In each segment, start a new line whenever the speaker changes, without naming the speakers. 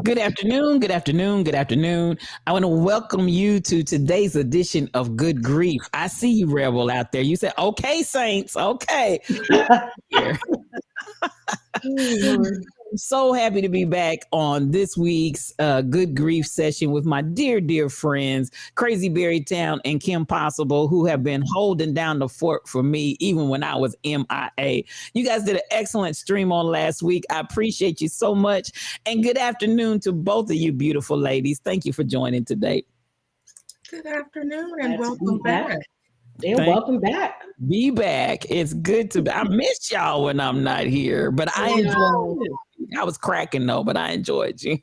Good afternoon, good afternoon, good afternoon. I want to welcome you to today's edition of Good Grief. I see you, Rebel, out there. You said, okay, Saints, okay. Here. I'm so happy to be back on this week's Good Grief session with my dear, dear friends, Crazy Berry Town and Kim Possible, who have been holding down the fort for me even when I was MIA. You guys did an excellent stream on last week. I appreciate you so much. And good afternoon to both of you beautiful ladies. Thank you for joining today.
Good afternoon and welcome back.
And welcome back.
Be back. It's good to be. I miss y'all when I'm not here, but I enjoyed it. I was cracking though, but I enjoyed you.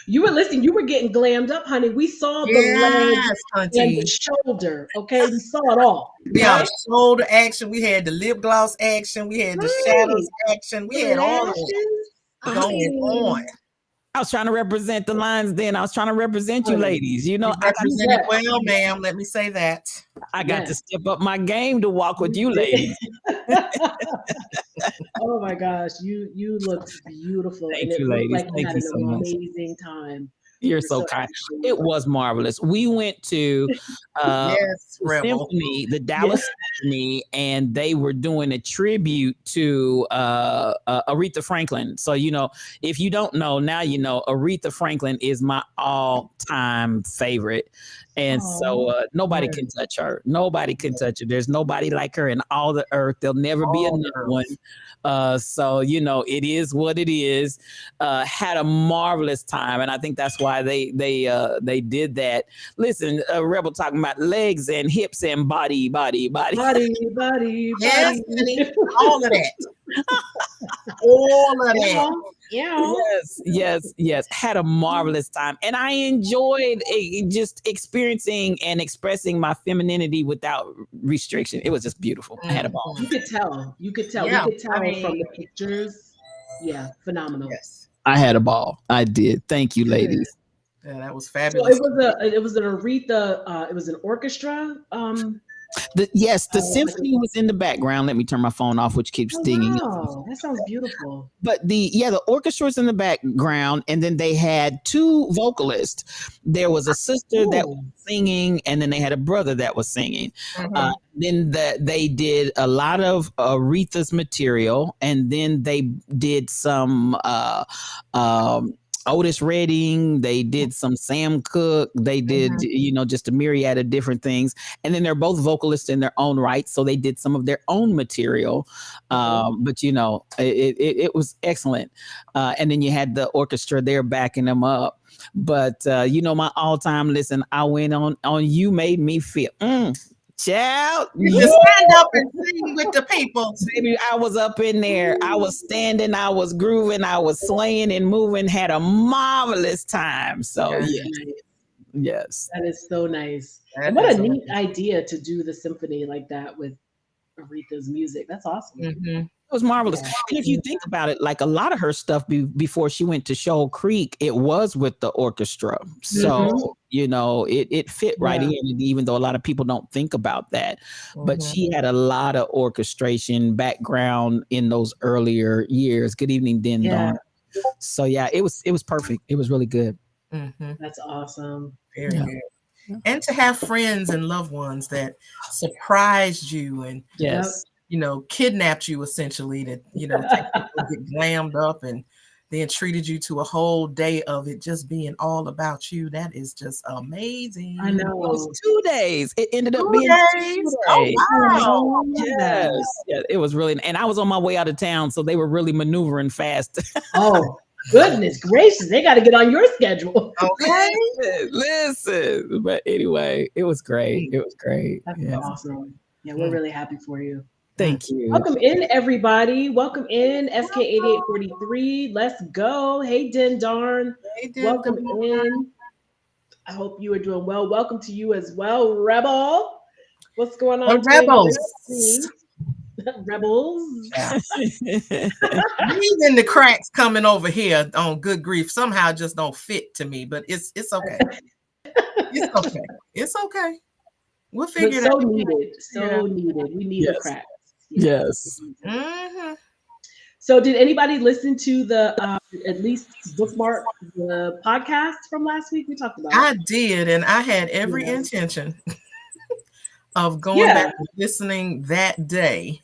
You were listening. You were getting glammed up, honey. We saw the leg and the shoulder. Okay, we saw it all.
Yeah, shoulder action. We had the lip gloss action. We had the shadows action. We had all of it going on.
I was trying to represent the lines then. I was trying to represent you ladies. You know,
I represented well, ma'am. Let me say that.
I got to step up my game to walk with you ladies.
Oh my gosh, you looked beautiful.
Thank you, ladies.
Like
Thank you so much.
Amazing time.
You're so kind. It was marvelous. We went to Symphony, the Dallas Symphony, and they were doing a tribute to Aretha Franklin. So, you know, if you don't know, now you know, Aretha Franklin is my all-time favorite. And so nobody can touch her. Nobody can touch her. There's nobody like her in all the earth. There'll never be another one. So, you know, it is what it is. Had a marvelous time. And I think that's why they did that. Listen, Rebel talking about legs and hips and body.
Yes, all of that. All of that.
Yeah.
Yes. Had a marvelous time. And I enjoyed just experiencing and expressing my femininity without restriction. It was just beautiful. I had a ball.
You could tell.
Yeah,
we could tell from the pictures. Yeah, phenomenal.
Yes.
I had a ball. I did. Thank you, ladies.
Yeah, that was fabulous.
So it was an Aretha, it was an orchestra.
The symphony was in the background. Let me turn my phone off, which keeps dinging.
Wow, that sounds beautiful.
But the orchestra was in the background, and then they had two vocalists. There was a sister that was singing, and then they had a brother that was singing. Then they did a lot of Aretha's material, and then they did some Otis Redding, they did some Sam Cooke, they did, just a myriad of different things. And then they're both vocalists in their own right. So they did some of their own material. But, it was excellent. And then you had the orchestra there backing them up. But, my all-time listen, I went on You Made Me Feel. Child,
you just stand up and sing with the people.
Baby, I was up in there. I was standing, I was grooving, I was swaying and moving, had a marvelous time. So yes.
That is so nice. And what a neat idea to do the symphony like that with Aretha's music. That's awesome.
It was marvelous. Yeah. And if you think about it, like a lot of her stuff before she went to Shoal Creek, it was with the orchestra. So, it fit right in, even though a lot of people don't think about that. But she had a lot of orchestration background in those earlier years. Good evening, Din Don. So, it was perfect. It was really good.
That's awesome.
Very good. And to have friends and loved ones that surprised you and kidnapped you essentially, that get glammed up and then treated you to a whole day of it just being all about you. That is just amazing.
I know.
It was 2 days. It ended up being 2 days.
Oh, wow.
Yes. Yeah, it was really, and I was on my way out of town, so they were really maneuvering fast.
Oh, goodness gracious. They got to get on your schedule.
Okay.
Listen. But anyway, it was great. It was great.
That's awesome. Yeah, we're really happy for you.
Thank you.
Welcome in, everybody. Welcome in, SK8843. Let's go. Hey, Din Darn.
Hey, Din.
Welcome in. I hope you are doing well. Welcome to you as well, Rebel. What's going on?
Rebels.
Rebels.
Even the cracks coming over here on Good Grief somehow just don't fit to me, but it's okay. It's okay. It's okay. We'll figure it out.
Needed. So needed. We need the cracks.
Yes.
So did anybody listen to the at least bookmark the podcast from last week? We talked about
I
it.
did, and I had every intention of going back and listening that day,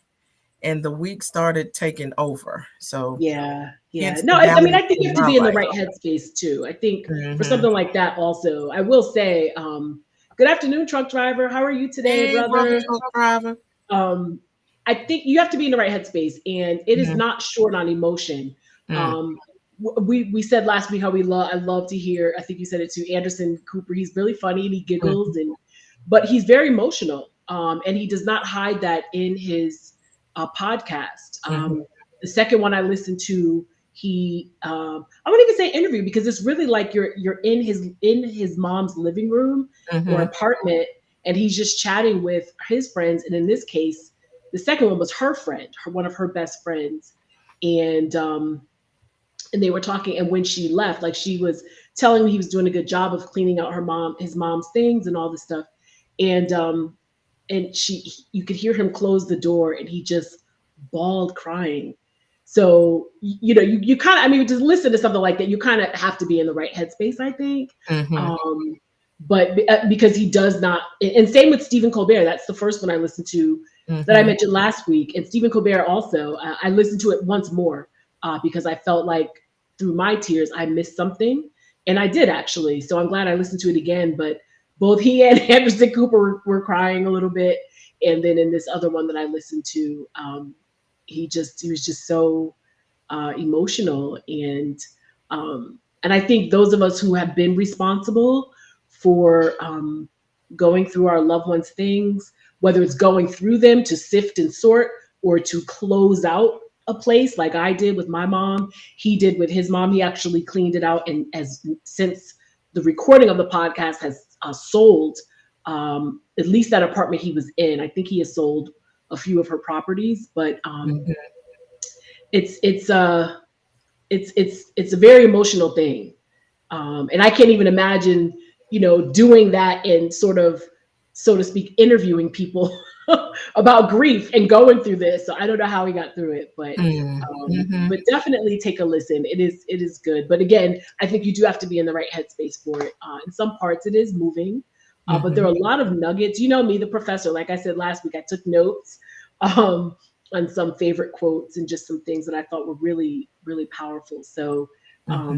and the week started taking over. So
yeah. No, I mean, I think you have to be in the right
life.
headspace too. I think for something like that also, I will say, good afternoon, truck driver. How are you today, brother?
Truck driver.
I think you have to be in the right headspace, and it is not short on emotion. We said last week how I love to hear. I think you said it too, Anderson Cooper. He's really funny and he giggles, but he's very emotional, and he does not hide that in his podcast. The second one I listened to, he I wouldn't even say interview, because it's really like you're in his mom's living room or apartment, and he's just chatting with his friends. And in this case, the second one was her friend, one of her best friends, and they were talking. And when she left, like, she was telling him he was doing a good job of cleaning out his mom's things and all this stuff, and you could hear him close the door, and he just bawled crying. So, you kind of, I mean, to listen to something like that, you kind of have to be in the right headspace, I think. But because he does not, and same with Stephen Colbert. That's the first one I listened to that I mentioned last week. And Stephen Colbert also, I listened to it once more because I felt like through my tears, I missed something. And I did, actually. So I'm glad I listened to it again. But both he and Anderson Cooper were crying a little bit. And then in this other one that I listened to, he was just so emotional. And I think those of us who have been responsible for going through our loved ones' things, whether it's going through them to sift and sort or to close out a place, like I did with my mom, he did with his mom. He actually cleaned it out, and since the recording of the podcast has sold at least that apartment he was in. I think he has sold a few of her properties, but it's a very emotional thing, and I can't even imagine, doing that and sort of, so to speak, interviewing people about grief and going through this. So I don't know how he got through it, but definitely take a listen. It is good. But again, I think you do have to be in the right headspace for it. In some parts it is moving, but there are a lot of nuggets. You know me, the professor, like I said last week, I took notes on some favorite quotes and just some things that I thought were really, really powerful. So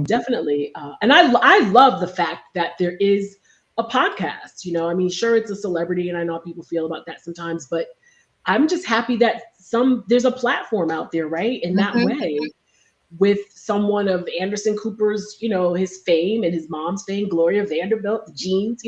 definitely. And I love the fact that there is a podcast. I mean, sure, it's a celebrity, and I know how people feel about that sometimes, but I'm just happy that there's a platform out there, right? In that way, with someone of Anderson Cooper's, his fame and his mom's fame, Gloria Vanderbilt, the genes,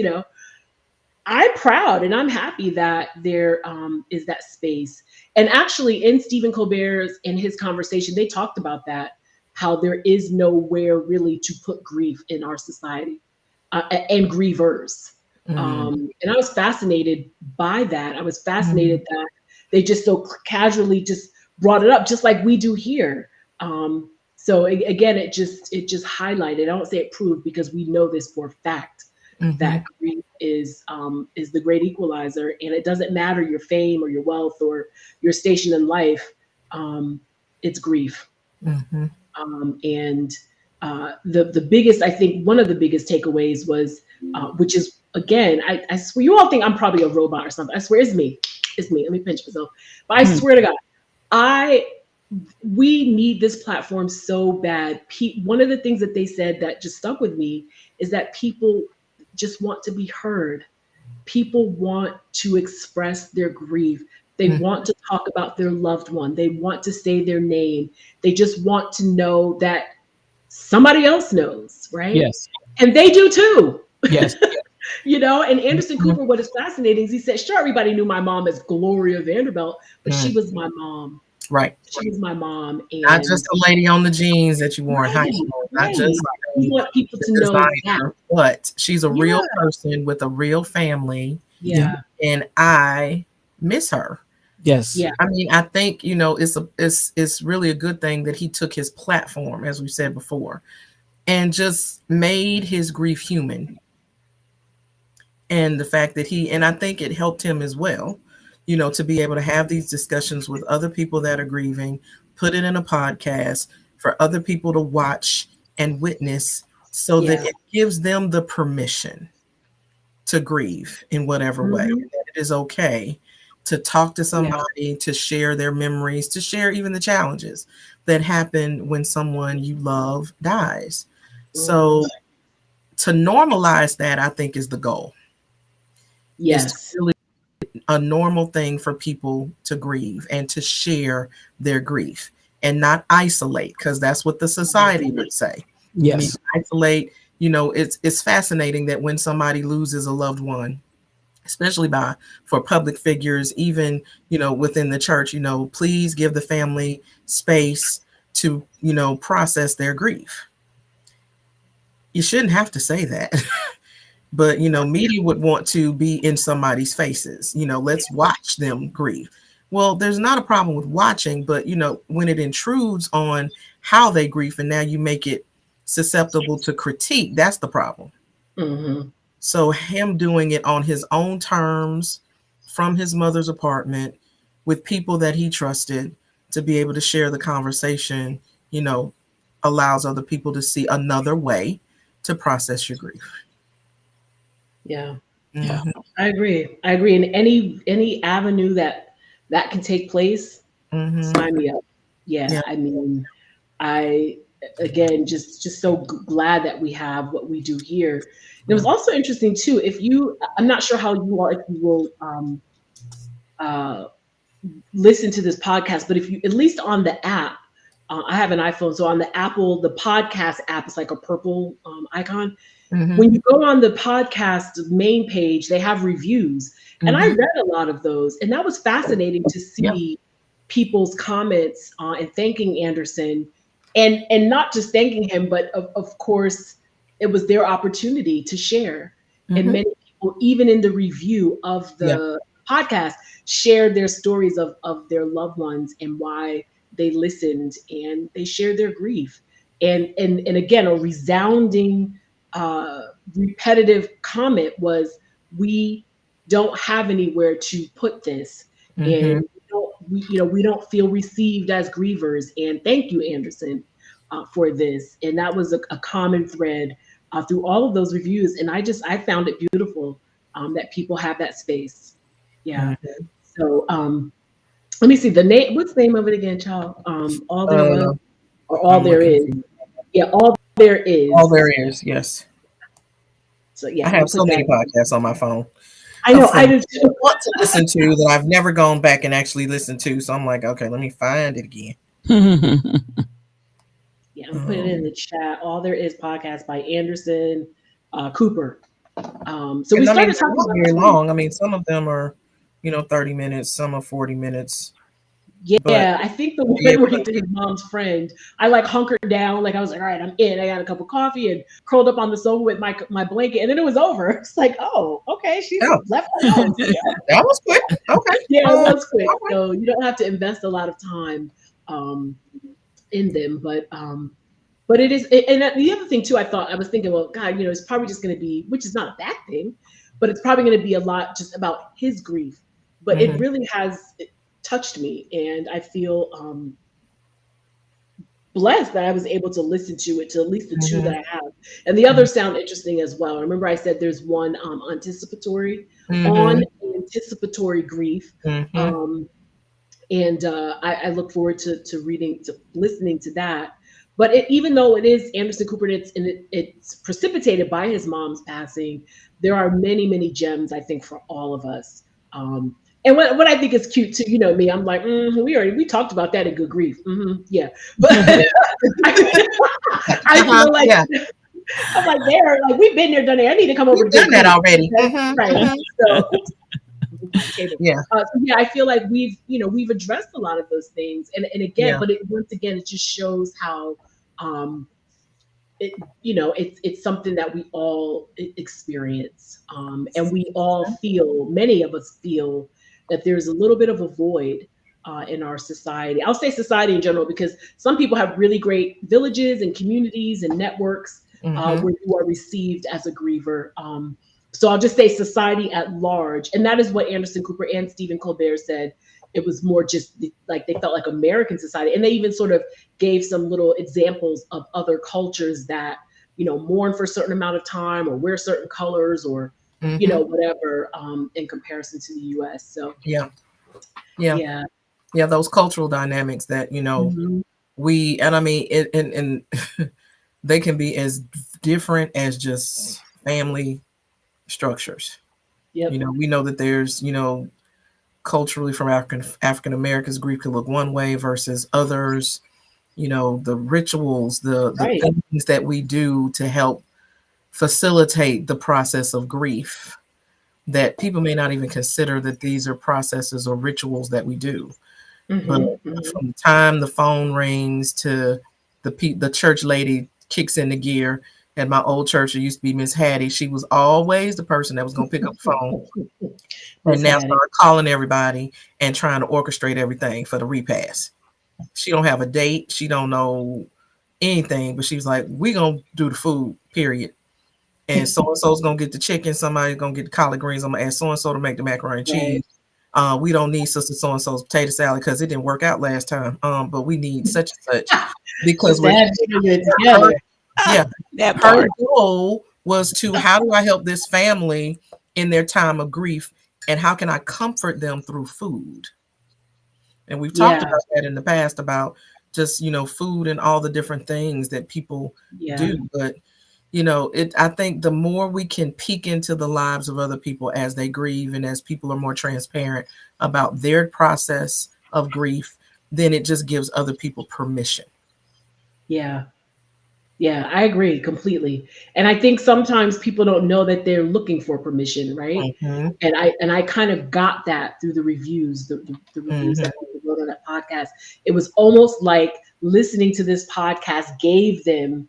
I'm proud and I'm happy that there is that space. And actually in Stephen Colbert's, in his conversation, they talked about that, how there is nowhere really to put grief in our society. And grievers. And I was fascinated by that. I was fascinated that they just so casually just brought it up, just like we do here. So again, it just highlighted, I don't say it proved, because we know this for a fact, that grief is the great equalizer, and it doesn't matter your fame or your wealth or your station in life. It's grief. And the biggest, I think one of the biggest takeaways was, which is, again, I swear, you all think I'm probably a robot or something. I swear it's me. Let me pinch myself. But I swear to God, we need this platform so bad. One of the things that they said that just stuck with me is that people just want to be heard. People want to express their grief. They want to talk about their loved one. They want to say their name. They just want to know that somebody else knows, right?
Yes.
And they do too.
Yes.
And Anderson Cooper, what is fascinating is he said, sure, everybody knew my mom as Gloria Vanderbilt, but she was my mom.
Right.
She was my mom. And
not just a lady on the jeans that you wore in high school. Not just
we want people to know that.
But she's a real person with a real family.
Yeah.
And I miss her.
Yes.
Yeah.
I mean, I think, it's really a good thing that he took his platform, as we said before, and just made his grief human. And the fact that and I think it helped him as well, to be able to have these discussions with other people that are grieving, put it in a podcast for other people to watch and witness, so that it gives them the permission to grieve in whatever way. That it is okay to talk to somebody, to share their memories, to share even the challenges that happen when someone you love dies. So to normalize that, I think, is the goal.
Yes.
Really a normal thing for people to grieve and to share their grief and not isolate, because that's what the society would say.
Yes.
Isolate. It's fascinating that when somebody loses a loved one, especially for public figures, even, within the church, please give the family space to, process their grief. You shouldn't have to say that. But, media would want to be in somebody's faces, let's watch them grieve. Well, there's not a problem with watching, but, when it intrudes on how they grieve and now you make it susceptible to critique, that's the problem. So him doing it on his own terms from his mother's apartment with people that he trusted to be able to share the conversation, allows other people to see another way to process your grief.
Yeah. I agree. And any avenue that can take place, sign me up. Yeah. I mean, again, just so glad that we have what we do here. And it was also interesting too. I'm not sure how you are, if you will listen to this podcast, but if you, at least on the app, I have an iPhone, so on the podcast app, it's like a purple icon. When you go on the podcast main page, they have reviews, and I read a lot of those, and that was fascinating to see people's comments and thanking Anderson, and not just thanking him, but of course it was their opportunity to share. And many people, even in the review of the podcast, shared their stories of their loved ones and why they listened, and they shared their grief. And again, a resounding repetitive comment was, we don't have anywhere to put this, and we don't feel received as grievers, and thank you, Anderson, for this. And that was a common thread through all of those reviews, and I found it beautiful that people have that space. So let me see the name. What's the name of it again, child? All there was, or all there is. All there is.
All there is, yes.
So yeah,
I have so many podcasts on my phone.
I know. I do
too. Want to listen to that I've never gone back and actually listened to. So I'm like, okay, let me find it again.
Yeah, I'm putting it in the chat. All There Is podcast by Anderson Cooper. So we started talking about
very long. I mean, some of them are, 30 minutes. Some are 40 minutes.
Yeah, I think the one where he did his mom's friend, I like hunkered down, like I was like, all right, I'm in. I got a cup of coffee and curled up on the sofa with my blanket, and then it was over. It's like, oh, okay, she's left alone.
That was quick. Okay.
Yeah, it was quick. Okay. So you don't have to invest a lot of time in them, but it is. And the other thing too, I was thinking, well, God, it's probably just going to be, which is not a bad thing, but it's probably going to be a lot just about his grief. But it really has touched me, and I feel blessed that I was able to listen to it, to at least the two that I have, and the others sound interesting as well. Remember, I said there's one anticipatory grief, and I look forward to listening to that. But even though it is Anderson Cooper, and it's precipitated by his mom's passing, there are many gems, I think, for all of us. And what I think is cute too, me, I'm like, we talked about that in Good Grief. But I feel like I'm like, there, like we've been there, done it. I need to come over.
We've done that already,
right? So, I feel like we've addressed a lot of those things, and again, but once again, it just shows how it's something that we all experience, and we all feel. Many of us feel that there's a little bit of a void in our society. I'll say society in general, because some people have really great villages and communities and networks where you are received as a griever. So I'll just say society at large. And that is what Anderson Cooper and Stephen Colbert said. It was more just like they felt like American society. And they even sort of gave some little examples of other cultures that, mourn for a certain amount of time or wear certain colors or, whatever, in comparison to the US. So
yeah, those cultural dynamics that, and I mean, and they can be as different as just family structures.
Yep.
We know that there's, culturally from African Americans, grief can look one way versus others. The rituals, the things that we do to help facilitate the process of grief that people may not even consider that these are processes or rituals that we do. But from the time the phone rings to the church lady kicks into gear. At my old church, it used to be Miss Hattie. She was always the person that was going to pick up the phone and now start calling everybody and trying to orchestrate everything for the repast. She don't have a date. She don't know anything, but she's like, we going to do the food, period. And so-and-so's going to get the chicken. Somebody's going to get the collard greens. I'm going to ask so-and-so to make the macaroni and cheese. We don't need sister so-and-so's potato salad because it didn't work out last time. But we need such and such because we're together. Yeah, her goal was to, how do I help this family in their time of grief, and how can I comfort them through food? And we've talked about that in the past, about just, food and all the different things that people do. But, I think the more we can peek into the lives of other people as they grieve and as people are more transparent about their process of grief, then it just gives other people permission.
Yeah, I agree completely. And I think sometimes people don't know that they're looking for permission, right? And I kind of got that through the reviews, the reviews that we wrote on that podcast. It was almost like listening to this podcast gave them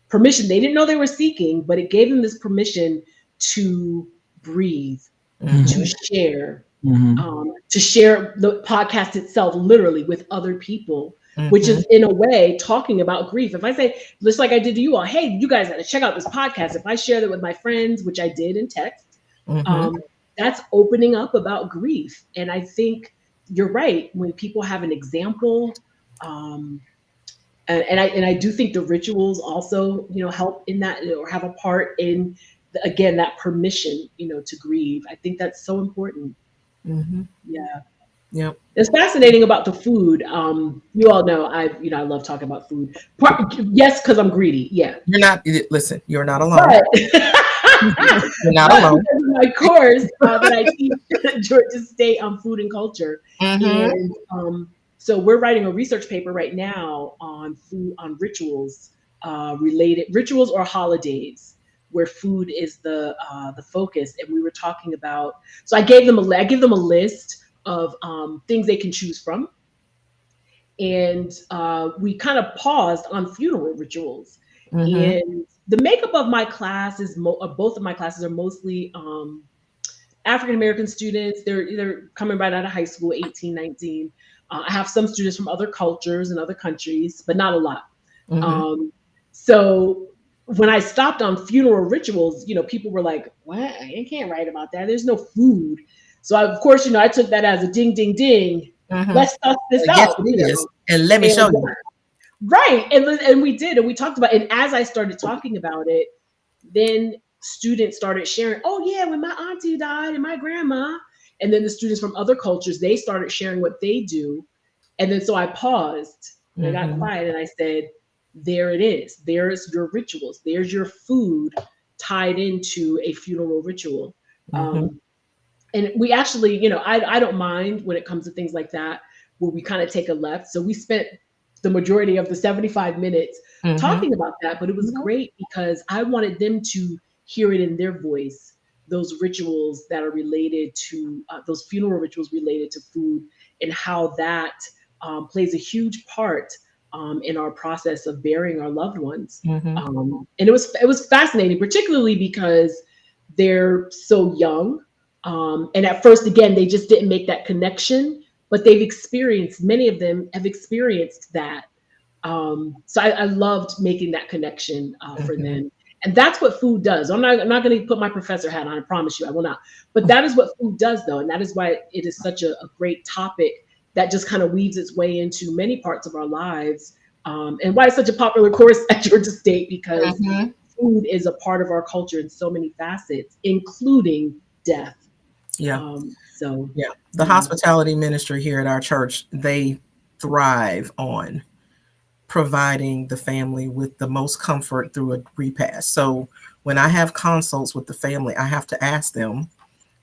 permission. They didn't know they were seeking, but it gave them this permission to breathe, to share, to share the podcast itself literally with other people. Which is in a way talking about grief. If I say, just like I did to you all, hey, you guys got to check out this podcast. If I share that with my friends, which I did in text, that's opening up about grief. And I think you're right. When people have an example, and I do think the rituals also, help in that, or have a part in, again, that permission, to grieve. I think that's so important. Yeah.
Yep.
It's fascinating about the food. You all know I love talking about food. Yes, because I'm greedy. Yeah.
You're not. Listen, you're not alone. You're not alone.
My course that I teach at Georgia State on food and culture, and so we're writing a research paper right now on food, on rituals, related rituals or holidays where food is the focus. And we were talking about. So I give them a list of things they can choose from. And we kind of paused on funeral rituals. And the makeup of my class is, both of my classes are mostly African-American students. They're either coming right out of high school, 18, 19. I have some students from other cultures and other countries, but not a lot. So when I stopped on funeral rituals, people were like, what? I can't write about that. There's no food. So of course, I took that as a ding, ding, ding. Let's suss this out.
And let me show you.
Right. And we did. And we talked about it. And as I started talking about it, then students started sharing, oh yeah, when my auntie died and my grandma. And then the students from other cultures, they started sharing what they do. And then so I paused and I got quiet and I said, there it is. There's your rituals. There's your food tied into a funeral ritual. And we actually, I don't mind when it comes to things like that, where we kind of take a left. So we spent the majority of the 75 minutes talking about that, but it was great because I wanted them to hear it in their voice, those rituals that are related to, those funeral rituals related to food, and how that plays a huge part in our process of burying our loved ones. And it was fascinating, particularly because they're so young. And at first, again, they just didn't make that connection, but many of them have experienced that. So I loved making that connection for them. And that's what food does. I'm not going to put my professor hat on. I promise you, I will not. But that is what food does, though. And that is why it is such a great topic that just kind of weaves its way into many parts of our lives. And why it's such a popular course at Georgia State, because food is a part of our culture in so many facets, including death.
Yeah. The hospitality ministry here at our church, they thrive on providing the family with the most comfort through a repast. So when I have consults with the family, I have to ask them,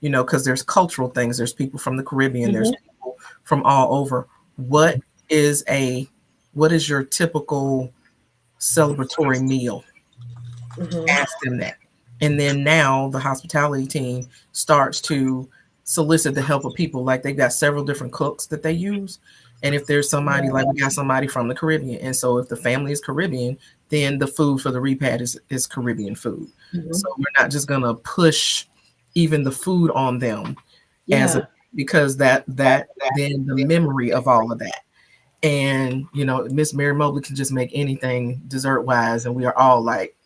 you know, because there's cultural things. There's people from the Caribbean. There's people from all over. What is your typical celebratory meal? Ask them that. And then now the hospitality team starts to solicit the help of people. Like they've got several different cooks that they use. And if there's somebody, like we got somebody from the Caribbean. And so if the family is Caribbean, then the food for the repast is Caribbean food. So we're not just going to push even the food on them because that then the memory of all of that. And, you know, Miss Mary Mobley can just make anything dessert wise. And we are all like,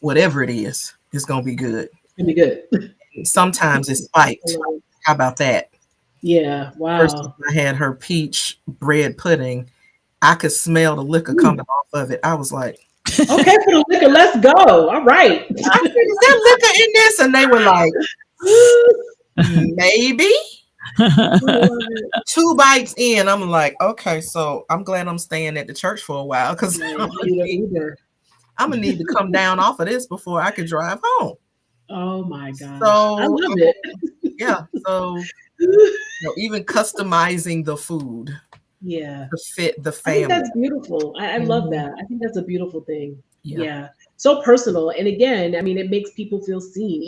whatever it is, it's going to be good.
It's going to be good.
Sometimes it's spiked. How about that?
Yeah. Wow.
First time I had her peach bread pudding, I could smell the liquor coming off of it. I was like,
okay, for the liquor, let's go. All right.
I said, is there liquor in this? And they were like, maybe. 2 bites in, I'm like, okay, so I'm glad I'm staying at the church for a while, because I'm gonna need to come down off of this before I can drive home.
Oh my God.
So
I love it.
Yeah. So you know, even customizing the food to fit the family.
I think that's beautiful. I love that. I think that's a beautiful thing. Yeah. So personal. And again, I mean, it makes people feel seen,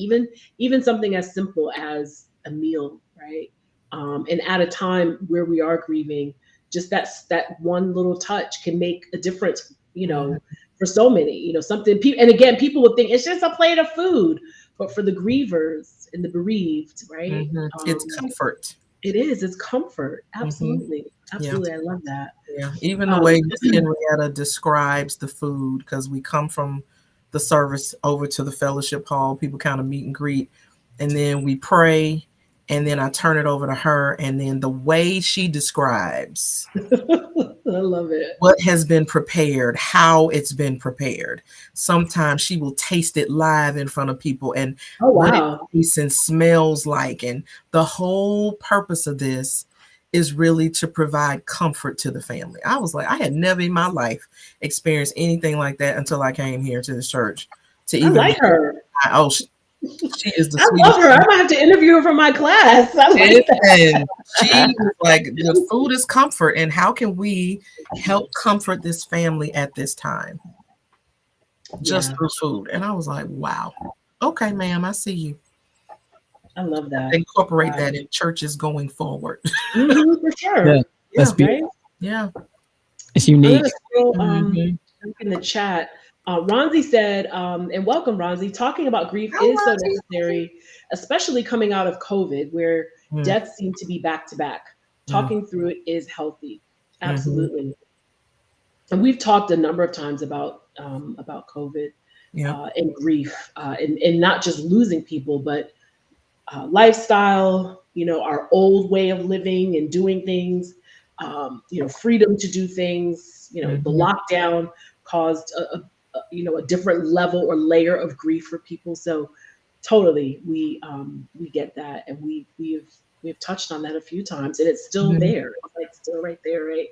even something as simple as a meal, right? And at a time where we are grieving, just that one little touch can make a difference, you know, for so many, you know, something people, and again, people would think it's just a plate of food, but for the grievers and the bereaved, right?
It's comfort.
It is. It's comfort. Absolutely. Absolutely. I love that.
Yeah. Even the way Miss Henrietta describes the food, because we come from the service over to the fellowship hall, people kind of meet and greet, and then we pray, and then I turn it over to her, and then the way she describes
I love it.
what has been prepared, how it's been prepared. Sometimes she will taste it live in front of people and what it tastes and smells like. And the whole purpose of this is really to provide comfort to the family. I was like, I had never in my life experienced anything like that until I came here to the church. To even
I like her.
She is the
sweetest. I love her. I might have to interview her for my class. I like
and she was like, the food is comfort, and how can we help comfort this family at this time? Just through food. And I was like, wow. Okay, ma'am, I see you.
I love that.
Incorporate that in churches going forward.
For sure.
That's beautiful.
Right?
Yeah.
It's unique.
Look in the chat. Ronzi said, and welcome, Ronzi, talking about grief is so necessary, especially coming out of COVID, where deaths seem to be back to back. Talking through it is healthy. Absolutely. And we've talked a number of times about COVID and grief, and not just losing people, but lifestyle, you know, our old way of living and doing things, you know, freedom to do things, you know, the lockdown caused a different level or layer of grief for people. So totally, we get that, and we've touched on that a few times, and it's still there. It's like still right there, right?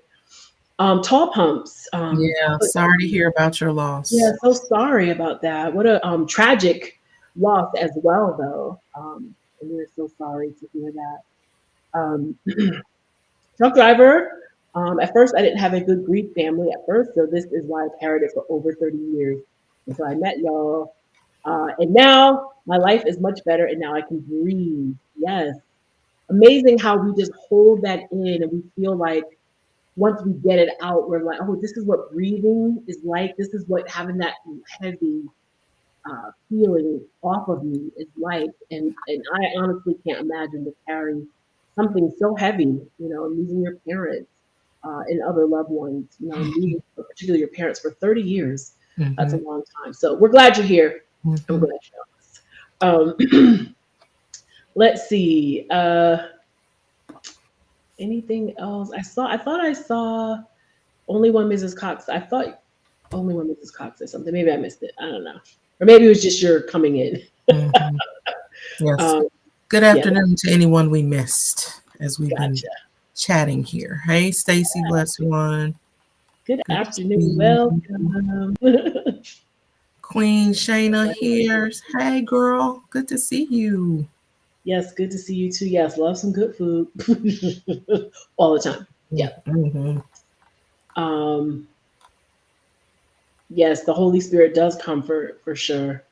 Tall pumps.
Sorry to hear about your loss.
Yeah, so sorry about that. What a tragic loss as well, though. And we're so sorry to hear that. Truck driver. At first, I didn't have a good grief family at first, so this is why I've carried it for over 30 years. And so I met y'all. And now my life is much better, and now I can breathe. Yes. Amazing how we just hold that in, and we feel like once we get it out, we're like, oh, this is what breathing is like. This is what having that heavy feeling off of me is like. And I honestly can't imagine to carry something so heavy, you know, losing your parents. And other loved ones, you know, losing particularly your parents for 30 years. That's a long time. So we're glad you're here. I'm glad you're on. Let's see. Anything else? I thought I saw only one Mrs. Cox. I thought only one Mrs. Cox or something. Maybe I missed it. I don't know. Or maybe it was just your coming in.
Yes. Good afternoon to anyone we missed as we've been chatting here. Hey, Stacy, bless one.
Good afternoon. Welcome.
Queen Shayna here. Hey, girl. Good to see you.
Yes, good to see you too. Yes, love some good food all the time. Yeah. Yes, the Holy Spirit does comfort for sure.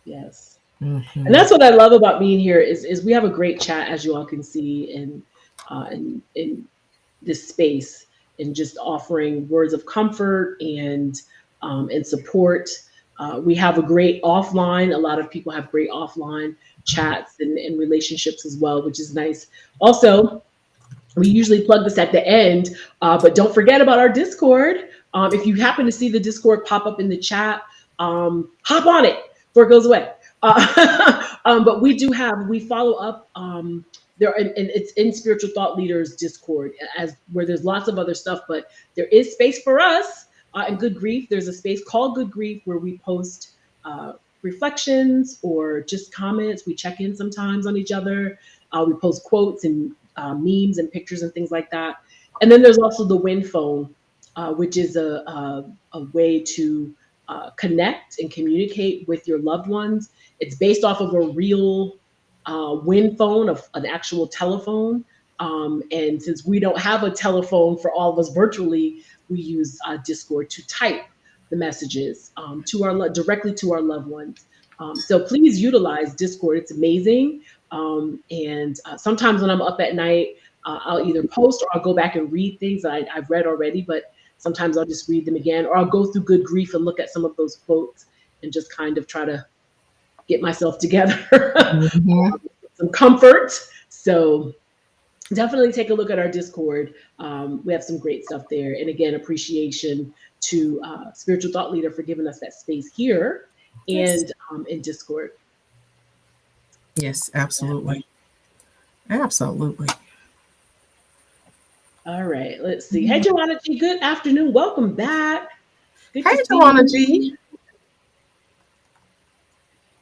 Yes. And that's what I love about being here is we have a great chat, as you all can see, in this space, and just offering words of comfort and support. We have a great offline. A lot of people have great offline chats and relationships as well, which is nice. Also, we usually plug this at the end, but don't forget about our Discord. If you happen to see the Discord pop up in the chat, hop on it before it goes away. But we follow up there, and it's in Spiritual Thought Leaders Discord, where there's lots of other stuff, but there is space for us in Good Grief. There's a space called Good Grief where we post reflections or just comments. We check in sometimes on each other. We post quotes and memes and pictures and things like that. And then there's also the Win Phone, which is a way to connect and communicate with your loved ones. It's based off of a real Win Phone, of an actual telephone. And since we don't have a telephone for all of us virtually, we use Discord to type the messages directly to our loved ones. So please utilize Discord. It's amazing. And sometimes when I'm up at night, I'll either post or I'll go back and read things that I've read already, but sometimes I'll just read them again, or I'll go through Good Grief and look at some of those quotes and just kind of try to get myself together. Some comfort. So definitely take a look at our Discord. We have some great stuff there. And again, appreciation to Spiritual Thought Leader for giving us that space here and in Discord.
Yes, absolutely. Absolutely.
All right, let's see. Hey, Joanna G, good afternoon. Welcome back.
Good hey, Joanna G.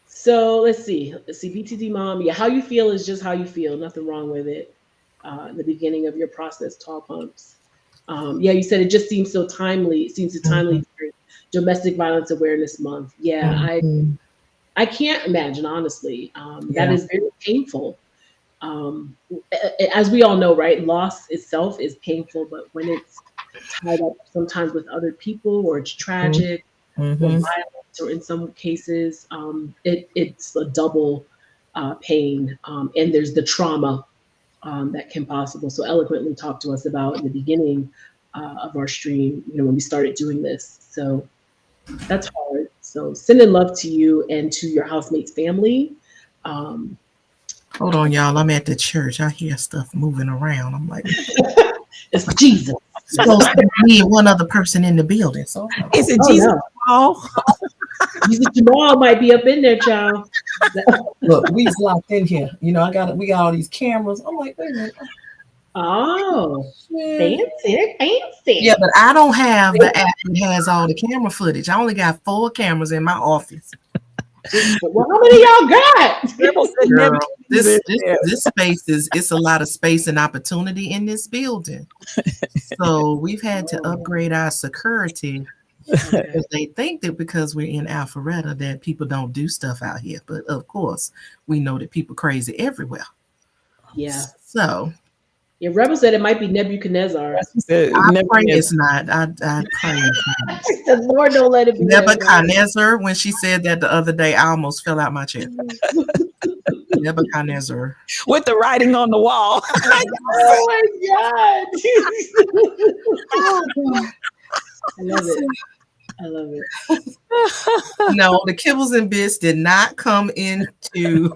So let's see. BTD Mom. Yeah, how you feel is just how you feel. Nothing wrong with it. The beginning of your process, tall pumps. Yeah, you said it just seems so timely. It seems so timely during Domestic Violence Awareness Month. Yeah, I can't imagine, honestly. That is very painful. As we all know, right? Loss itself is painful, but when it's tied up sometimes with other people, or it's tragic, or violent, or in some cases, it's a double pain. And there's the trauma that can possible so eloquently talk to us about in the beginning of our stream, when we started doing this. So that's hard. So sending love to you and to your housemate's family.
Hold on, y'all. I'm at the church. I hear stuff moving around. I'm like,
it's Jesus.
It's supposed to be one other person in the building. So
is it Jesus? No.
Jesus Jamal might be up in there, child.
Look, we's locked in here. We got all these cameras. I'm like, wait a minute.
Oh, fancy.
Yeah, but I don't have the app that has all the camera footage. I only got 4 cameras in my office.
Well, how many y'all got?
Girl, this space it's a lot of space and opportunity in this building. So we've had to upgrade our security. Because they think that because we're in Alpharetta that people don't do stuff out here. But of course, we know that people crazy everywhere.
Yeah.
So
yeah, Rebel said it might be Nebuchadnezzar.
I pray it's not. I pray it's not.
The Lord don't let it be
Nebuchadnezzar. When she said that the other day, I almost fell out my chair. Nebuchadnezzar.
With the writing on the wall.
Oh my God. I love it.
No, the kibbles and bits did not come into.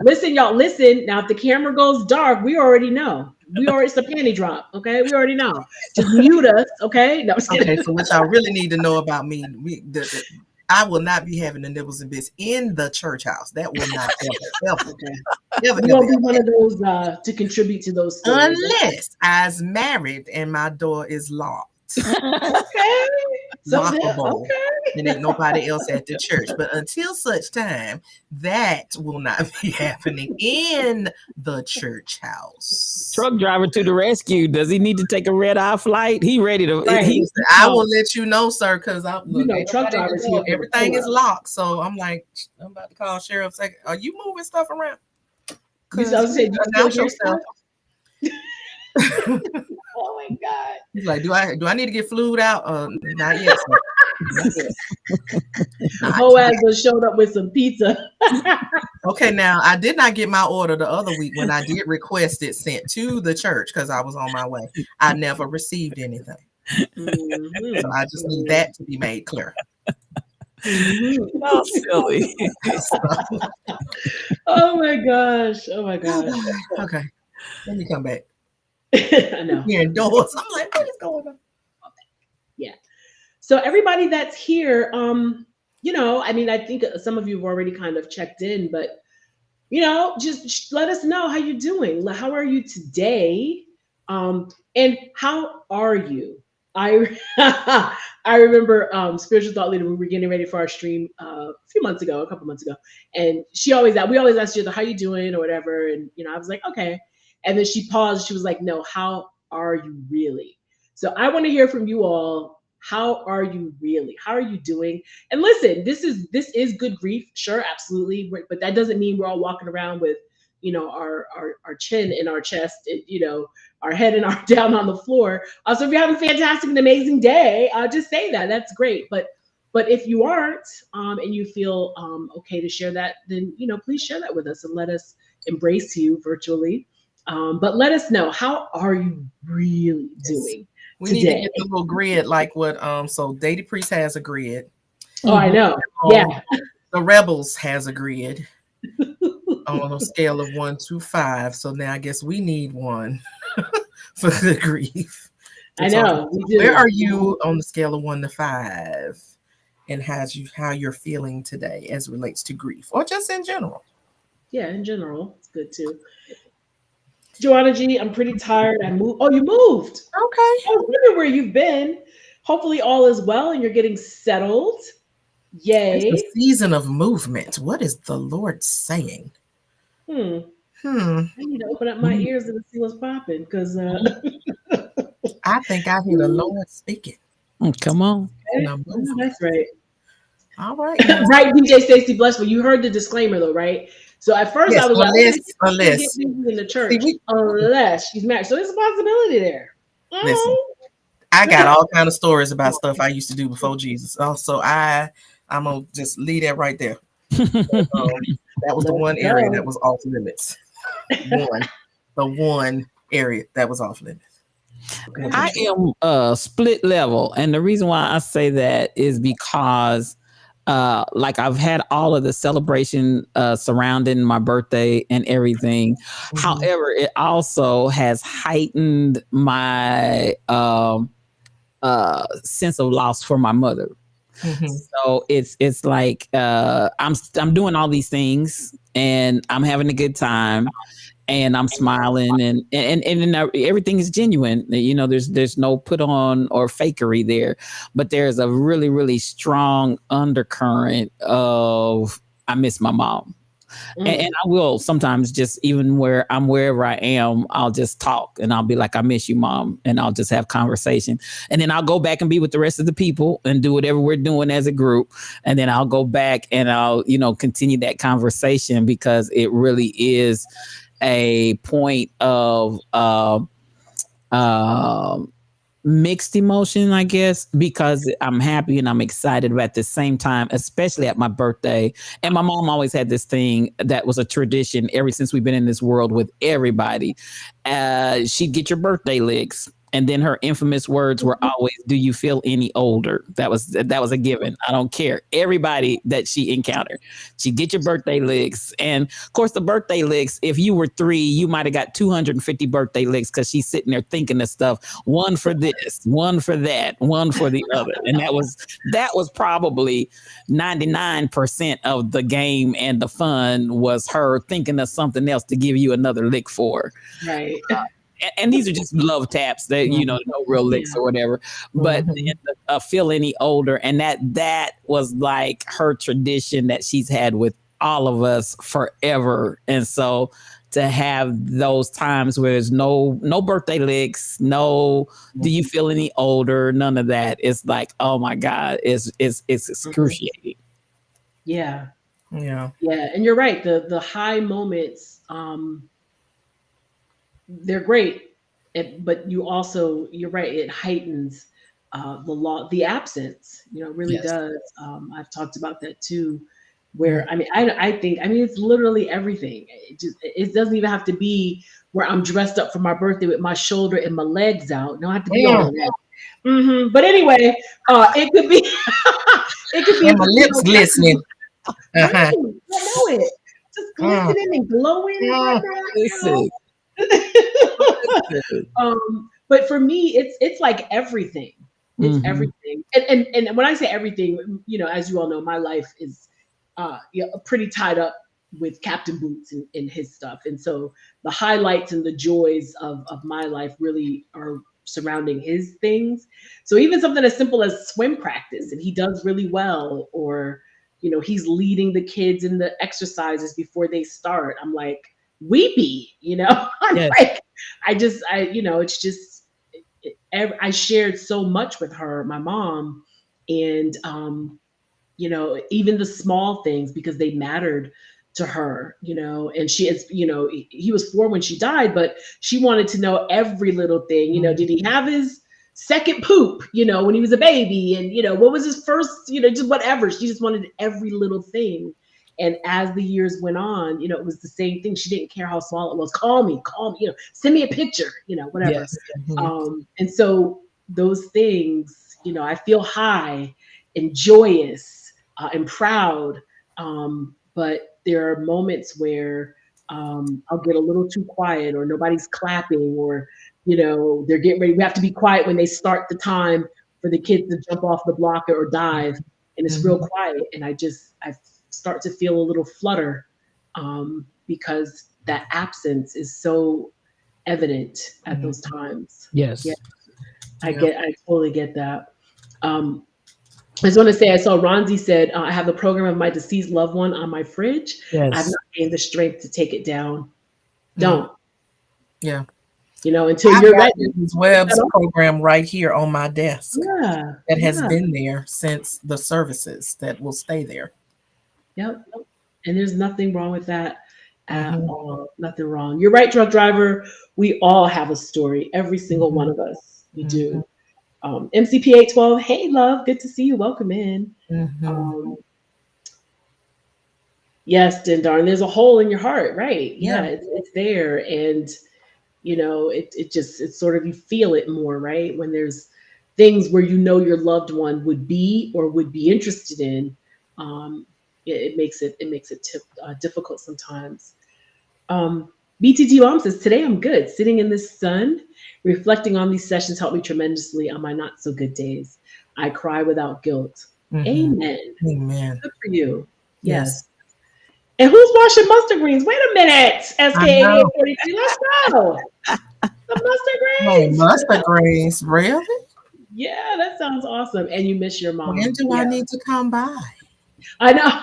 Listen, y'all, listen. Now, if the camera goes dark, we already know. It's the panty drop. Okay, we already know. Just mute us. Okay. No,
okay. So what y'all really need to know about me, I will not be having the nibbles and bits in the church house. That will not ever.
You won't be one of those to contribute to those stories.
Unless I's married and my door is locked.
Okay.
Lockable. And ain't nobody else at the church. But until such time, that will not be happening in the church house.
Truck driver to the rescue. Does he need to take a red-eye flight? He ready to.
Right. I will let you know, sir, because
truck drivers here.
Everything is locked. So I'm like, I'm about to call sheriff. Say, are you moving stuff around?
Because I was saying,
announce yourself.
Oh my God.
He's like, do I need to get flued out? Not yet.
Boaz showed up with some pizza.
Okay, now I did not get my order the other week when I did request it sent to the church because I was on my way. I never received anything. Mm-hmm. So I just need that to be made clear.
Oh, silly.
Oh my gosh.
Okay. Let me come back.
I know.
You're indoors. I'm like, what is going on?
Yeah. So everybody that's here, I mean, I think some of you have already kind of checked in, but just let us know how you're doing. How are you today? And how are you? I remember spiritual thought leader, we were getting ready for our stream a couple months ago, and we always ask each other, how you doing or whatever, and I was like, okay, and then she paused. She was like, no, how are you really? So I want to hear from you all. How are you really? How are you doing? And listen, this is good grief, sure, absolutely, but that doesn't mean we're all walking around with our chin in our chest, our head and our down on the floor. So if you're having a fantastic and amazing day, just say that. That's great. But if you aren't, and you feel okay to share that, then please share that with us and let us embrace you virtually. But let us know, how are you really doing?
We need to get the little grid like what so Daddy Priest has a grid.
Oh, I know. Yeah.
The Rebels has a grid. On a scale of 1 to 5. So now I guess we need one for the grief.
I know.
Where are you on the scale of 1 to 5? And how you're feeling today as it relates to grief, or just in general?
Yeah, in general. It's good too. Joanna G, I'm pretty tired. I moved. Oh, you moved.
Okay.
I was wondering where you've been. Hopefully all is well and you're getting settled. Yay.
It's the season of movement. What is the Lord saying?
I need to open up my ears and see what's popping, because
I think I hear the Lord speaking.
Come on.
That's right.
All right.
Right, DJ Stacey Blessful. You heard the disclaimer though, right? So at first I was
unless
in the church, unless she's married. So there's a possibility there.
Listen, I got all kind of stories about stuff I used to do before Jesus. So I'm gonna just leave that right there. That was the one area that was off limits. The one area that was off limits.
Okay. I am split level, and the reason why I say that is because I've had all of the celebration surrounding my birthday and everything. Mm-hmm. However, it also has heightened my sense of loss for my mother. Mm-hmm. So it's like I'm doing all these things and I'm having a good time and I'm smiling and everything is genuine. There's no put on or fakery there, but there's a really, really strong undercurrent of I miss my mom. And I will sometimes just, even wherever I am, I'll just talk and I'll be like, I miss you, Mom. And I'll just have conversation. And then I'll go back and be with the rest of the people and do whatever we're doing as a group. And then I'll go back and I'll, continue that conversation, because it really is a point of mixed emotion, I guess, because I'm happy and I'm excited, but at the same time, especially at my birthday. And my mom always had this thing that was a tradition ever since we've been in this world with everybody. She'd get your birthday licks. And then her infamous words were always, "Do you feel any older?" That was a given. I don't care. Everybody that she encountered, she'd get your birthday licks. And of course, the birthday licks, if you were 3, you might have got 250 birthday licks because she's sitting there thinking of stuff. One for this, one for that, one for the other. And that was probably 99% of the game, and the fun was her thinking of something else to give you another lick for.
Right.
And these are just love taps that, no real licks or whatever, but feel any older. And that was like her tradition that she's had with all of us forever. And so to have those times where there's no birthday licks, no, do you feel any older? None of that. It's like, oh my God, it's excruciating.
Yeah.
Yeah.
Yeah. And you're right. The high moments, they're great, but you're right. It heightens the absence. It really does. I've talked about that too. Where I think it's literally everything. It doesn't even have to be where I'm dressed up for my birthday with my shoulder and my legs out. No, I have to be all of that. But anyway, it could be. It could be.
And my lips glistening.
I know it. Just glistening and glowing. But for me, it's like everything. It's everything. And when I say everything, as you all know, my life is pretty tied up with Captain Boots and his stuff. And so the highlights and the joys of my life really are surrounding his things. So even something as simple as swim practice, and he does really well, or he's leading the kids in the exercises before they start. I'm like weepy, I'm like, it's just, I shared so much with her, my mom, and, even the small things, because they mattered to her, and she is, he was 4 when she died, but she wanted to know every little thing, did he have his second poop, when he was a baby, and, what was his first, just whatever. She just wanted every little thing. And as the years went on, it was the same thing. She didn't care how small it was. Call me, send me a picture, whatever.
Yes.
And so those things, I feel high and joyous and proud. But there are moments where I'll get a little too quiet, or nobody's clapping, or, they're getting ready. We have to be quiet when they start the time for the kids to jump off the blocker or dive. And it's real quiet. And I start to feel a little flutter because that absence is so evident at those times.
Yes.
Yeah. I totally get that. I just want to say, I saw Ronzi said, I have the program of my deceased loved one on my fridge.
Yes.
I've not gained the strength to take it down. Don't.
Yeah.
Until
I've
you're
got
ready.
this Webb's program right here on my desk.
Yeah.
That has been there since the services, that will stay there.
Yep. And there's nothing wrong with that at all. Nothing wrong. You're right, truck driver. We all have a story. Every single one of us. We do. MCP 812. Hey, love. Good to see you. Welcome in. Yes, Dindar. There's a hole in your heart, right? Yeah. It's there. And, it's sort of, you feel it more, right? When there's things where your loved one would be or would be interested in, it makes it difficult sometimes. BTT Mom says, today I'm good. Sitting in the sun, reflecting on these sessions helped me tremendously on my not so good days. I cry without guilt. Amen.
Amen.
Good for you. Yes. And who's washing mustard greens? Wait a minute. SK8842. Let's go. The mustard greens.
Hey, mustard greens, really?
Yeah, that sounds awesome. And you miss your mom.
When do I need to come by?
I know.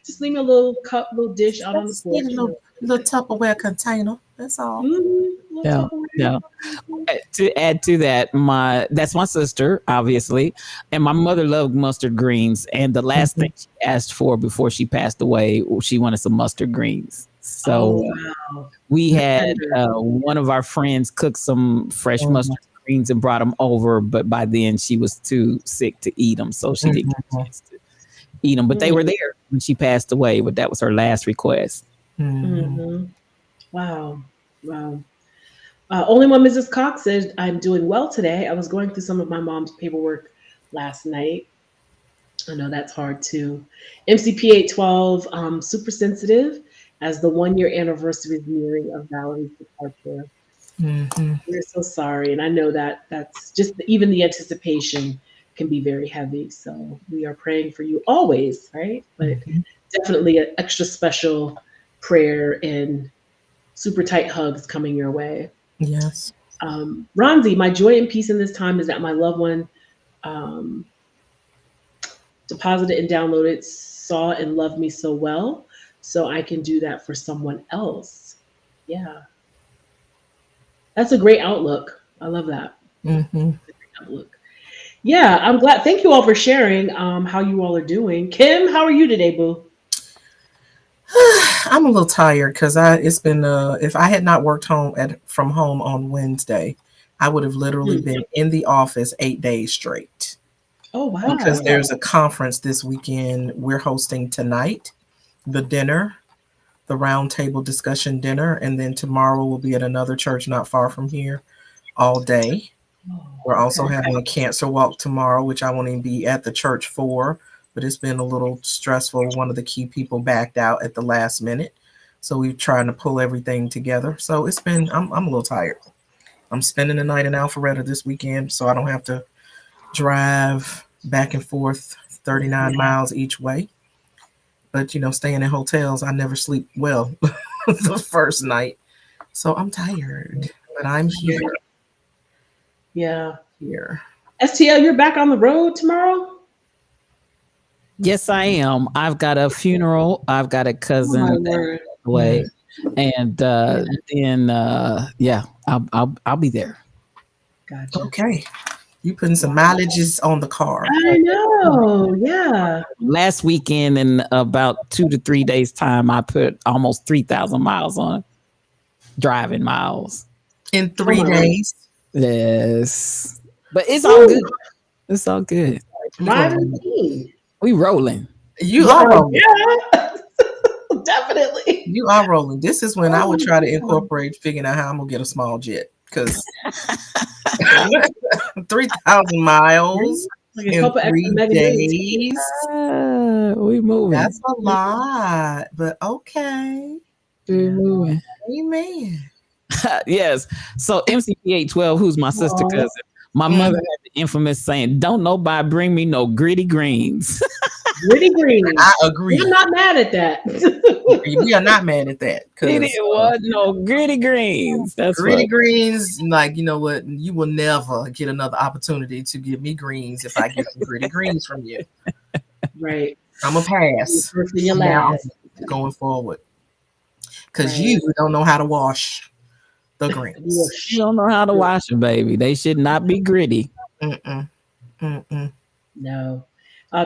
Just leave me a little cup, little dish out on the porch.
Little Tupperware container. That's all.
Yeah. To add to that, that's my sister, obviously, and my mother loved mustard greens. And the last thing she asked for before she passed away, she wanted some mustard greens. So we had one of our friends cook some fresh mustard greens and brought them over, but by then she was too sick to eat them, so she didn't get a chance to eat them. But they were there when she passed away. But that was her last request.
Wow. Only one Mrs. Cox said, I'm doing well today. I was going through some of my mom's paperwork last night. I know that's hard too. MCP 812, super sensitive as the 1 year anniversary is nearing of Valerie's departure.
Mm-hmm.
We're so sorry. And I know that that's just even the anticipation can be very heavy. So we are praying for you always, right? But definitely an extra special prayer and super tight hugs coming your way.
Yes.
Ronzi, my joy and peace in this time is that my loved one deposited and downloaded, saw and loved me so well, so I can do that for someone else. Yeah. That's a great outlook. I love that.
Mm-hmm.
Outlook. Yeah, I'm glad. Thank you all for sharing how you all are doing. Kim, how are you today, boo?
I'm a little tired because it's been if I had not worked from home on Wednesday, I would have literally been in the office 8 days straight.
Oh wow.
Because there's a conference this weekend we're hosting tonight, the dinner, the roundtable discussion dinner, and then tomorrow we'll be at another church not far from here all day. We're also having a cancer walk tomorrow, which I won't even be at the church for. But it's been a little stressful. One of the key people backed out at the last minute. So we're trying to pull everything together. So it's been, I'm a little tired. I'm spending the night in Alpharetta this weekend, so I don't have to drive back and forth 39 miles each way. But, staying in hotels, I never sleep well the first night. So I'm tired, but I'm here.
Yeah.
Here.
STL, you're back on the road tomorrow?
Yes, I am. I've got a funeral. I've got a cousin away, and then I'll be there.
Gotcha.
Okay, you putting some mileages on the car.
I know. Yeah.
Last weekend, in about 2 to 3 days' time, I put almost 3,000 miles on driving miles
in 3 days.
Yes, but it's all good. It's all good. We rolling.
You are rolling.
Yeah. Definitely.
You are rolling. This is when I would try to incorporate figuring out how I'm gonna get a small jet, because 3,000 miles
like
in 3 days.
We moving.
That's a lot, but okay.
We're moving.
Amen.
Yes. So MCP 812, who's my sister cousin, my mother had the infamous saying, "Don't nobody bring me no gritty greens."
Gritty greens.
I agree.
I'm not mad at that.
We are not mad at that.
It was no gritty greens. That's
gritty greens. Like, you know what? You will never get another opportunity to give me greens if I get some gritty greens from you.
Right.
I'm a pass. Going forward. Because you don't know how to wash the greens.
You don't know how to wash them, baby. They should not be gritty.
No.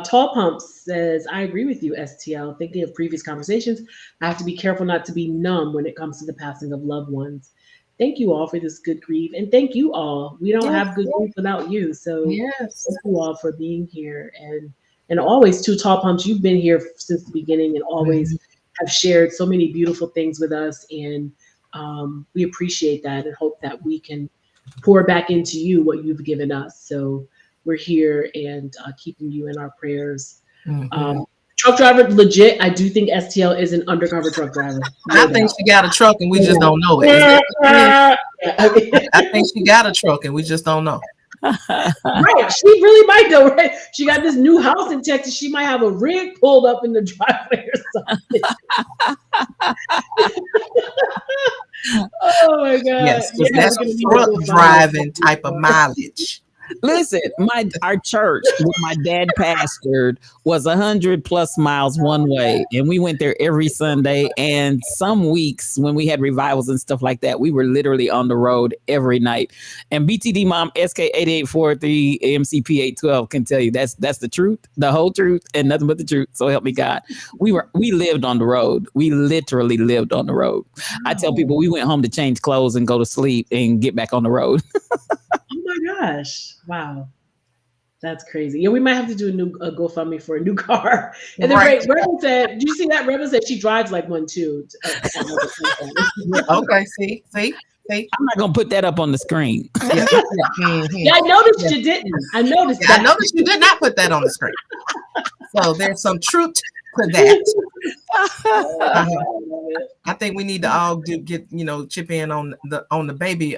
Tall Pumps says, I agree with you, STL. Thinking of previous conversations, I have to be careful not to be numb when it comes to the passing of loved ones. Thank you all for this good grief. And thank you all. We don't have good grief without you. So thank you all for being here. And always, too, Tall Pumps, you've been here since the beginning and always have shared so many beautiful things with us. And we appreciate that and hope that we can pour back into you what you've given us. So we're here and keeping you in our prayers. Truck driver, legit. I do think STL is an undercover truck driver.
I think she got a truck and we just don't know it. I think she got a truck and we just don't know.
Right. She really might though, right? She got this new house in Texas. She might have a rig pulled up in the driveway or something. Oh my God.
Yes, that's a truck driving type of mileage.
Listen, our church where my dad pastored was 100+ miles one way, and we went there every Sunday. And some weeks when we had revivals and stuff like that, we were literally on the road every night. And BTD Mom SK8843 MCP 812 can tell you that's the truth, the whole truth, and nothing but the truth. So help me God. We lived on the road. We literally lived on the road. I tell people we went home to change clothes and go to sleep and get back on the road.
Oh my gosh. Wow. That's crazy. Yeah, we might have to do a GoFundMe for a new car. And then Rebel said, "Did you see that?" Rebel said she drives like one too.
Okay, see.
I'm not gonna put that up on the screen.
Yeah, I noticed you didn't. I noticed.
I noticed you did not put that on the screen. So there's some truth to that. I think we need to all chip in on the baby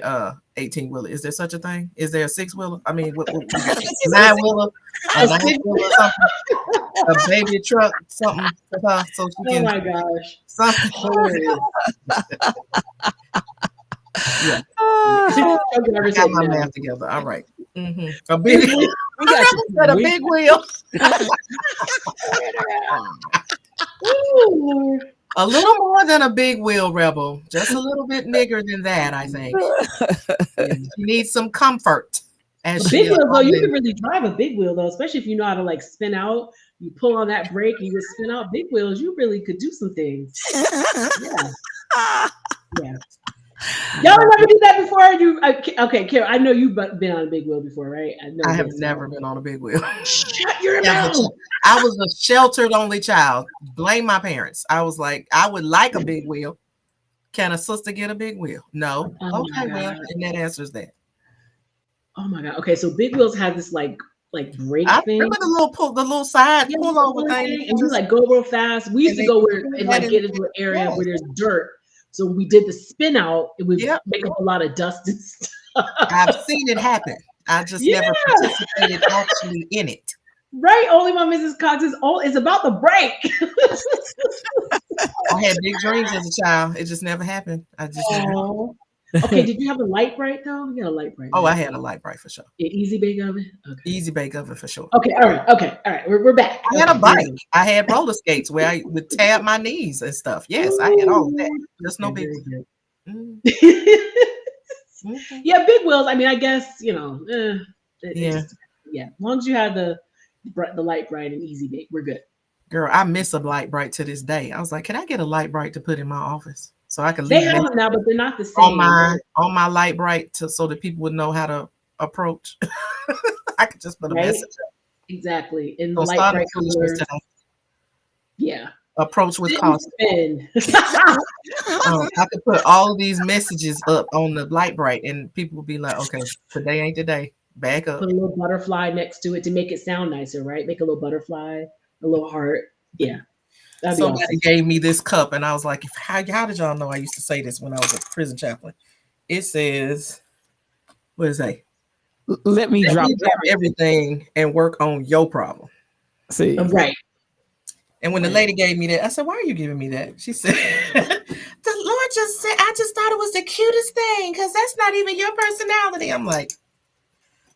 18-wheeler. Is there such a thing? Is there a 6-wheeler? I mean, what 9-wheeler? A 9-wheeler or something? A baby truck, something for her so she can.
Oh my gosh!
Something. Yeah. I got my math together. All right. Mm-hmm. A big wheel. We got a big wheel. A little more than a big wheel, Rebel. Just a little bit bigger than that, I think. She needs some comfort.
As big wheel, though, you can really drive a big wheel, though, especially if you know how to like spin out. You pull on that brake and you just spin out. Big wheels, you really could do some things. Yeah. Y'all never did that before? Okay, Carol, I know you've been on a big wheel before, right?
I have never been on a big wheel.
Shut your mouth.
I was a sheltered only child. Blame my parents. I was like, I would like a big wheel. Can a sister get a big wheel? No. Okay, well, and that answers that.
Oh my God. Okay, so big wheels have this like brake thing.
Remember the little side pull over thing,
and you like go real fast. We used to go where and like get into an area where there's dirt. So we did the spin out. It would make up a lot of dust and stuff.
I've seen it happen. I just never participated actually in it.
Right. Only my Mrs. Cox is it's about the brake.
I had big dreams as a child. It just never happened. I just never.
Okay, did you have a light bright though? You had a light bright.
Oh, I had a light bright for sure.
Easy bake oven? Okay.
Easy bake oven for sure.
Okay, all right. We're back.
I had a bike. I had roller skates where I would tab my knees and stuff. Yes, I had all of that. Just no big
Yeah, big wheels. I mean, I guess,
yeah.
As long as you have the light bright and easy bake, we're good.
Girl, I miss a light bright to this day. I was like, can I get a light bright to put in my office? So I can
leave. They have them now, but they're not the same.
On my light bright so that people would know how to approach. I could just put a message up.
Exactly. In the light bright colors.
Yeah. Approach with caution. I could put all of these messages up on the light bright and people would be like, okay, today ain't the day. Back up.
Put a little butterfly next to it to make it sound nicer, right? Make a little butterfly, a little heart. Yeah.
Somebody gave me this cup and I was like, how did y'all know I used to say this when I was a prison chaplain? It says, what is that?
Let me drop
everything and work on your problem.
See,
right.
And when the lady gave me that, I said, why are you giving me that? She said, the Lord just said, I just thought it was the cutest thing because that's not even your personality. I'm like,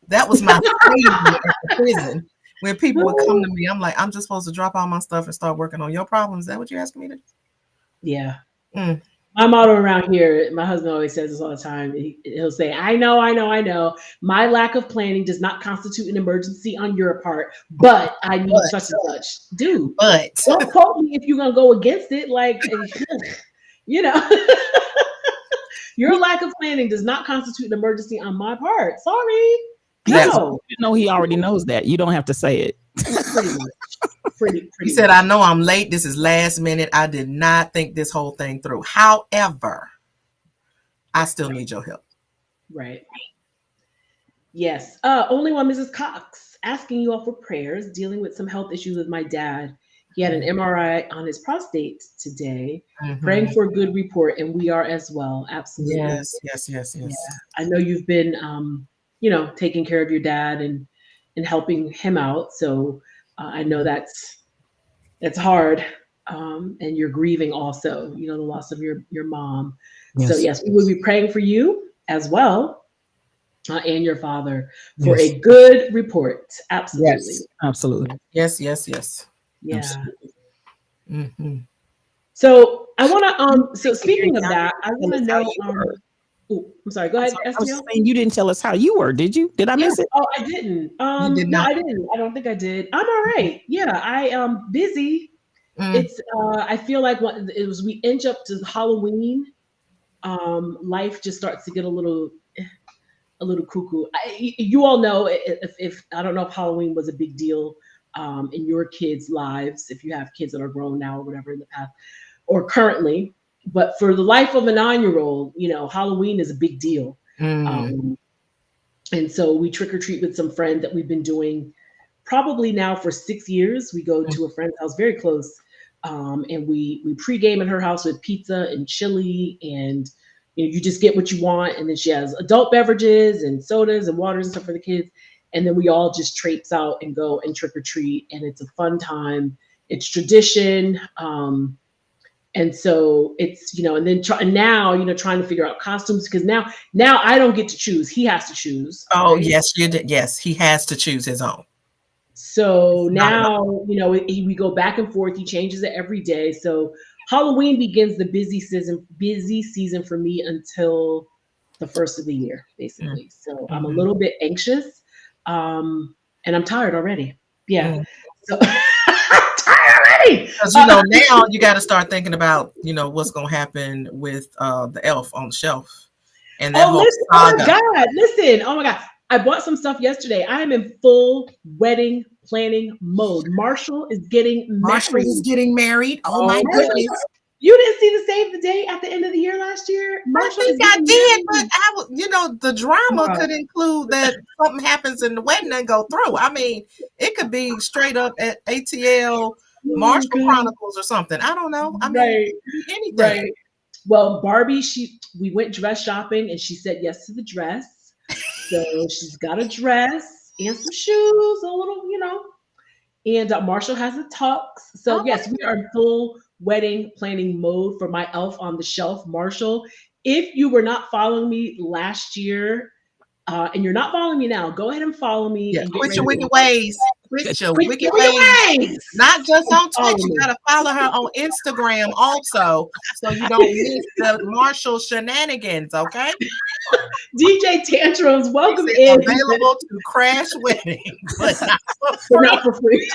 that was my favorite at the prison. When people would come to me, I'm like, I'm just supposed to drop all my stuff and start working on your problems. Is that what you're asking me to do?
Yeah. My motto around here, my husband always says this all the time. He'll say, I know. My lack of planning does not constitute an emergency on your part, but I need such and such. Dude, don't quote me if you're going to go against it. Like, your lack of planning does not constitute an emergency on my part. Sorry.
No, he already knows that. You don't have to say it.
Pretty.
He said, I know I'm late. This is last minute. I did not think this whole thing through. However, I still need your help.
Right. Yes. Only one Mrs. Cox asking you all for prayers, dealing with some health issues with my dad. He had an MRI on his prostate today, praying for a good report, and we are as well. Absolutely.
Yes.
Yeah. I know you've been taking care of your dad and helping him out. So I know that's hard. And you're grieving also, the loss of your mom. Yes. So yes, we will be praying for you as well. And your father for a good report. Absolutely.
Yes, absolutely.
Yes.
Yeah.
Mm-hmm.
So I want to, so speaking of that, I want to know, I'm sorry. Go ahead.
I was saying you didn't tell us how you were. Did you? Did I miss it?
Oh, I didn't.
You did not.
No, I didn't. I don't think I did. I'm all right. Yeah, I am busy. It's. I feel like we inch up to Halloween. Life just starts to get a little cuckoo. You all know, if I don't know if Halloween was a big deal in your kids' lives, if you have kids that are grown now or whatever in the past or currently, but for the life of a 9-year-old, Halloween is a big deal. And so we trick or treat with some friend that we've been doing probably now for 6 years. We go to a friend's house very close, and we pregame in her house with pizza and chili, and you just get what you want. And then she has adult beverages and sodas and waters and stuff for the kids. And then we all just traipse out and go and trick or treat, and it's a fun time. It's tradition. And so it's, and then trying to figure out costumes, because now I don't get to choose. He has to choose.
Oh, right? Yes, you did. Yes, he has to choose his own.
So now, we go back and forth. He changes it every day. So Halloween begins the busy season for me until the first of the year, basically. So I'm a little bit anxious, and I'm tired already. Yeah. So
because now you got to start thinking about what's going to happen with the elf on the shelf and that whole saga.
Oh my god, I bought some stuff yesterday. I am in full wedding planning mode. Marshall is getting married.
Oh my goodness.
You didn't see the save the date at the end of the year last year?
Marshall, I did, but the drama could include that something happens in the wedding and go through. I mean, it could be straight up at ATL Marshall Chronicles or something. I don't know. I mean, anything.
Right. Well, Barbie, we went dress shopping and she said yes to the dress. So she's got a dress and some shoes, a little, and Marshall has a tux. So yes, we are in full wedding planning mode for my elf on the shelf, Marshall. If you were not following me last year, and you're not following me now, go ahead and follow me.
Yeah, quit your wicked ways. Quit your wicked ways. Not just on Twitch. You gotta follow her on Instagram also, so you don't miss the Marshall shenanigans. Okay.
DJ Tantrums, welcome in.
Available to crash weddings, but not for free.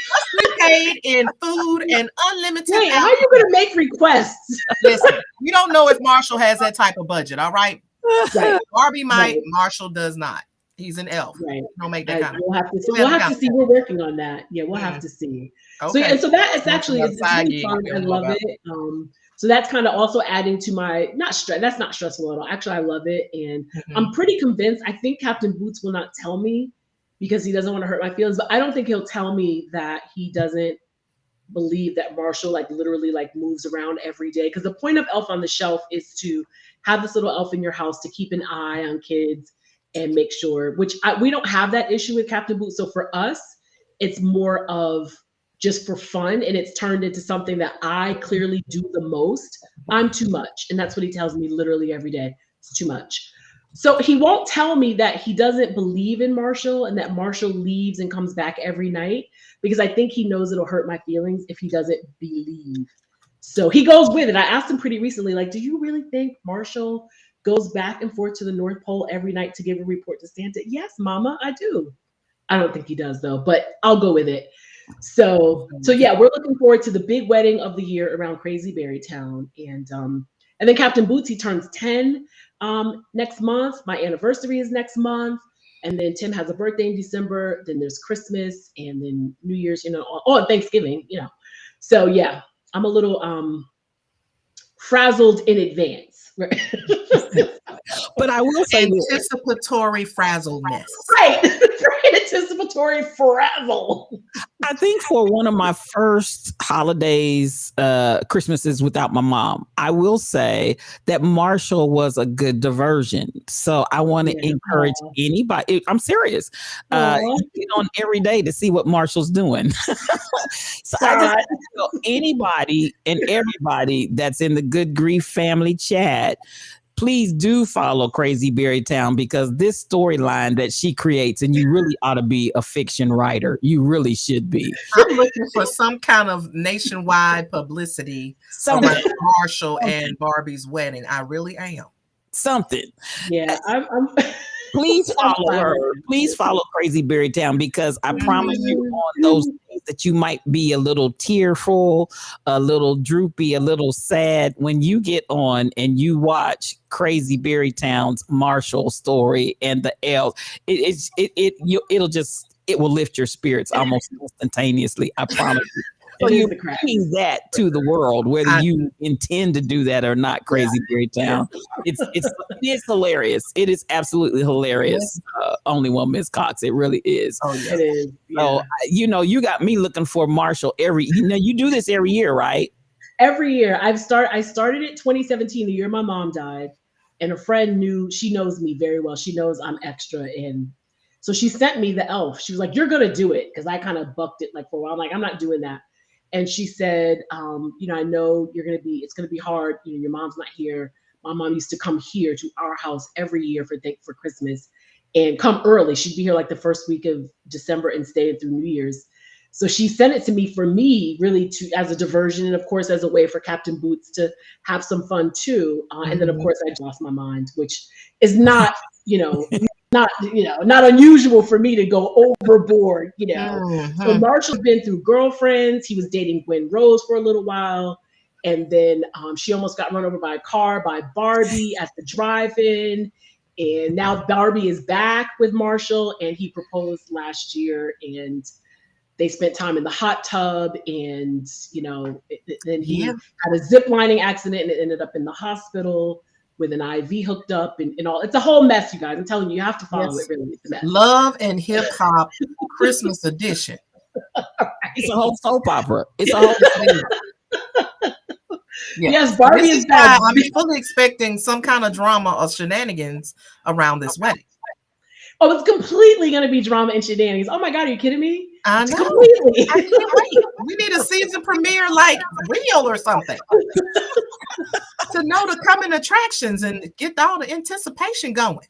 Paid in food and unlimited.
Wait, how are you gonna make requests?
Listen, we don't know if Marshall has that type of budget. All right. Right. Barbie might, Marshall does not. He's an elf.
Right.
Don't make that kind of.
We'll have to see. We're working on that. Yeah, we'll have to see. Okay. So that is actually it's really fun. I love it. So that's kind of also adding to my that's not stressful at all. Actually, I love it, and I'm pretty convinced. I think Captain Boots will not tell me because he doesn't want to hurt my feelings. But I don't think he'll tell me that he doesn't believe that Marshall literally moves around every day. Because the point of Elf on the Shelf is to have this little elf in your house to keep an eye on kids and make sure, we don't have that issue with Captain Boots. So for us, it's more of just for fun, and it's turned into something that I clearly do the most. I'm too much, and that's what he tells me literally every day. It's too much. So he won't tell me that he doesn't believe in Marshall and that Marshall leaves and comes back every night, because I think he knows it'll hurt my feelings if he doesn't believe. So he goes with it. I asked him pretty recently, do you really think Marshall goes back and forth to the North Pole every night to give a report to Santa? Yes, Mama, I do. I don't think he does though, but I'll go with it. So yeah, we're looking forward to the big wedding of the year around Crazy Berry Town, and then Captain Boots, he turns 10 next month. My anniversary is next month, and then Tim has a birthday in December. Then there's Christmas, and then New Year's, and Thanksgiving, So yeah, I'm a little frazzled in advance. Right?
But I will say
anticipatory frazzledness.
Right. Anticipatory frazzle.
I think for one of my first holidays, Christmases without my mom, I will say that Marshall was a good diversion. So I want to encourage anybody. I'm serious. You get on every day to see what Marshall's doing. So I just tell anybody and everybody that's in the Good Grief family chat, please do follow Crazy Berry Town, because this storyline that she creates, and you really ought to be a fiction writer. You really should be.
I'm looking for some kind of nationwide publicity around Marshall and Barbie's wedding. I really am.
Something.
Yeah,
Please follow her. Please follow Crazy Berry Town, because I promise you, on those days that you might be a little tearful, a little droopy, a little sad, when you get on and you watch Crazy Berry Town's Marshall story and the L's, it will lift your spirits almost instantaneously. I promise you. So you're bringing that to the world, whether you intend to do that or not. Crazy Berry Town. It is hilarious. It is absolutely hilarious. Only one Miss Cox. It really is.
Oh, yeah. It is.
Yeah. So you got me looking for Marshall you do this every year, right?
Every year. I started it 2017, the year my mom died, and a friend she knows me very well. She knows I'm extra, and so she sent me the elf. She was like, "You're gonna do it," because I kind of bucked it like for a while. I'm like, "I'm not doing that." And she said, I know it's going to be hard. Your mom's not here. My mom used to come here to our house every year for Christmas and come early. She'd be here like the first week of December and stay through New Year's. So she sent it to me for me really as a diversion. And of course, as a way for Captain Boots to have some fun too. And then of course I lost my mind, which is not, not unusual for me to go overboard, So Marshall's been through girlfriends. He was dating Gwen Rose for a little while. And then she almost got run over by a car by Barbie at the drive-in. And now Barbie is back with Marshall, and he proposed last year, and they spent time in the hot tub, and, then he had a zip lining accident and it ended up in the hospital with an IV hooked up and all. It's a whole mess, you guys. I'm telling you, you have to follow it. Really, it's a mess.
Love and Hip Hop Christmas edition.
It's a whole soap opera. It's a whole thing.
Yes, Barbie is back.
I'm fully expecting some kind of drama or shenanigans around this wedding.
Oh, it's completely going to be drama and shenanigans. Oh my God, are you kidding me?
I know. Completely. I can't wait. We need a season premiere like real or something to know the coming attractions and get all the anticipation going.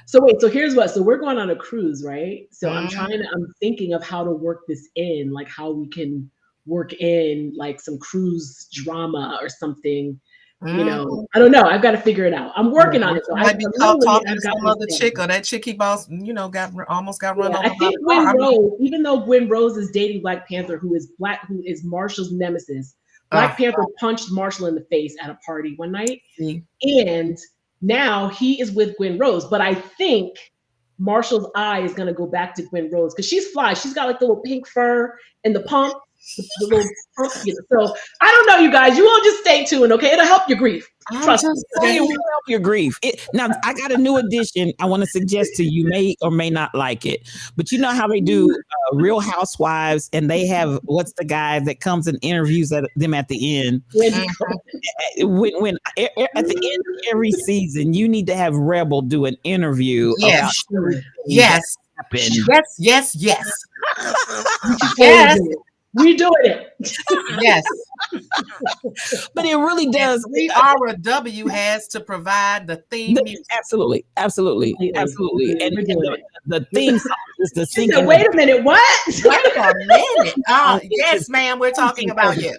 So here's so we're going on a cruise, right? So I'm thinking of how to work this in, like how we can work in like some cruise drama or something. I don't know. I've got to figure it out. I'm working on it. So
might be talking to some other chick, or that chick he almost got run over.
I think Gwen Rose, even though Gwen Rose is dating Black Panther, who is Marshall's nemesis, Black Panther punched Marshall in the face at a party one night, and now he is with Gwen Rose. But I think Marshall's eye is going to go back to Gwen Rose because she's fly. She's got like the little pink fur and the pump. The little pump. So I don't know, you guys. You all just stay tuned, okay? It'll help your grief. Trust me.
It will help your grief. Now, I got a new addition I want to suggest to you. May or may not like it. But you know how they do Real Housewives, and they have, what's the guy that comes and interviews them at the end? When at the end of every season, you need to have Rebel do an interview.
Yes. Yes. Yes.
Yes. We doing it.
Yes.
But it really does.
RW has to provide the theme music.
Absolutely. And the theme song is the singing.
Wait a minute, what?
Wait a minute. Oh, yes, ma'am, we're talking about you.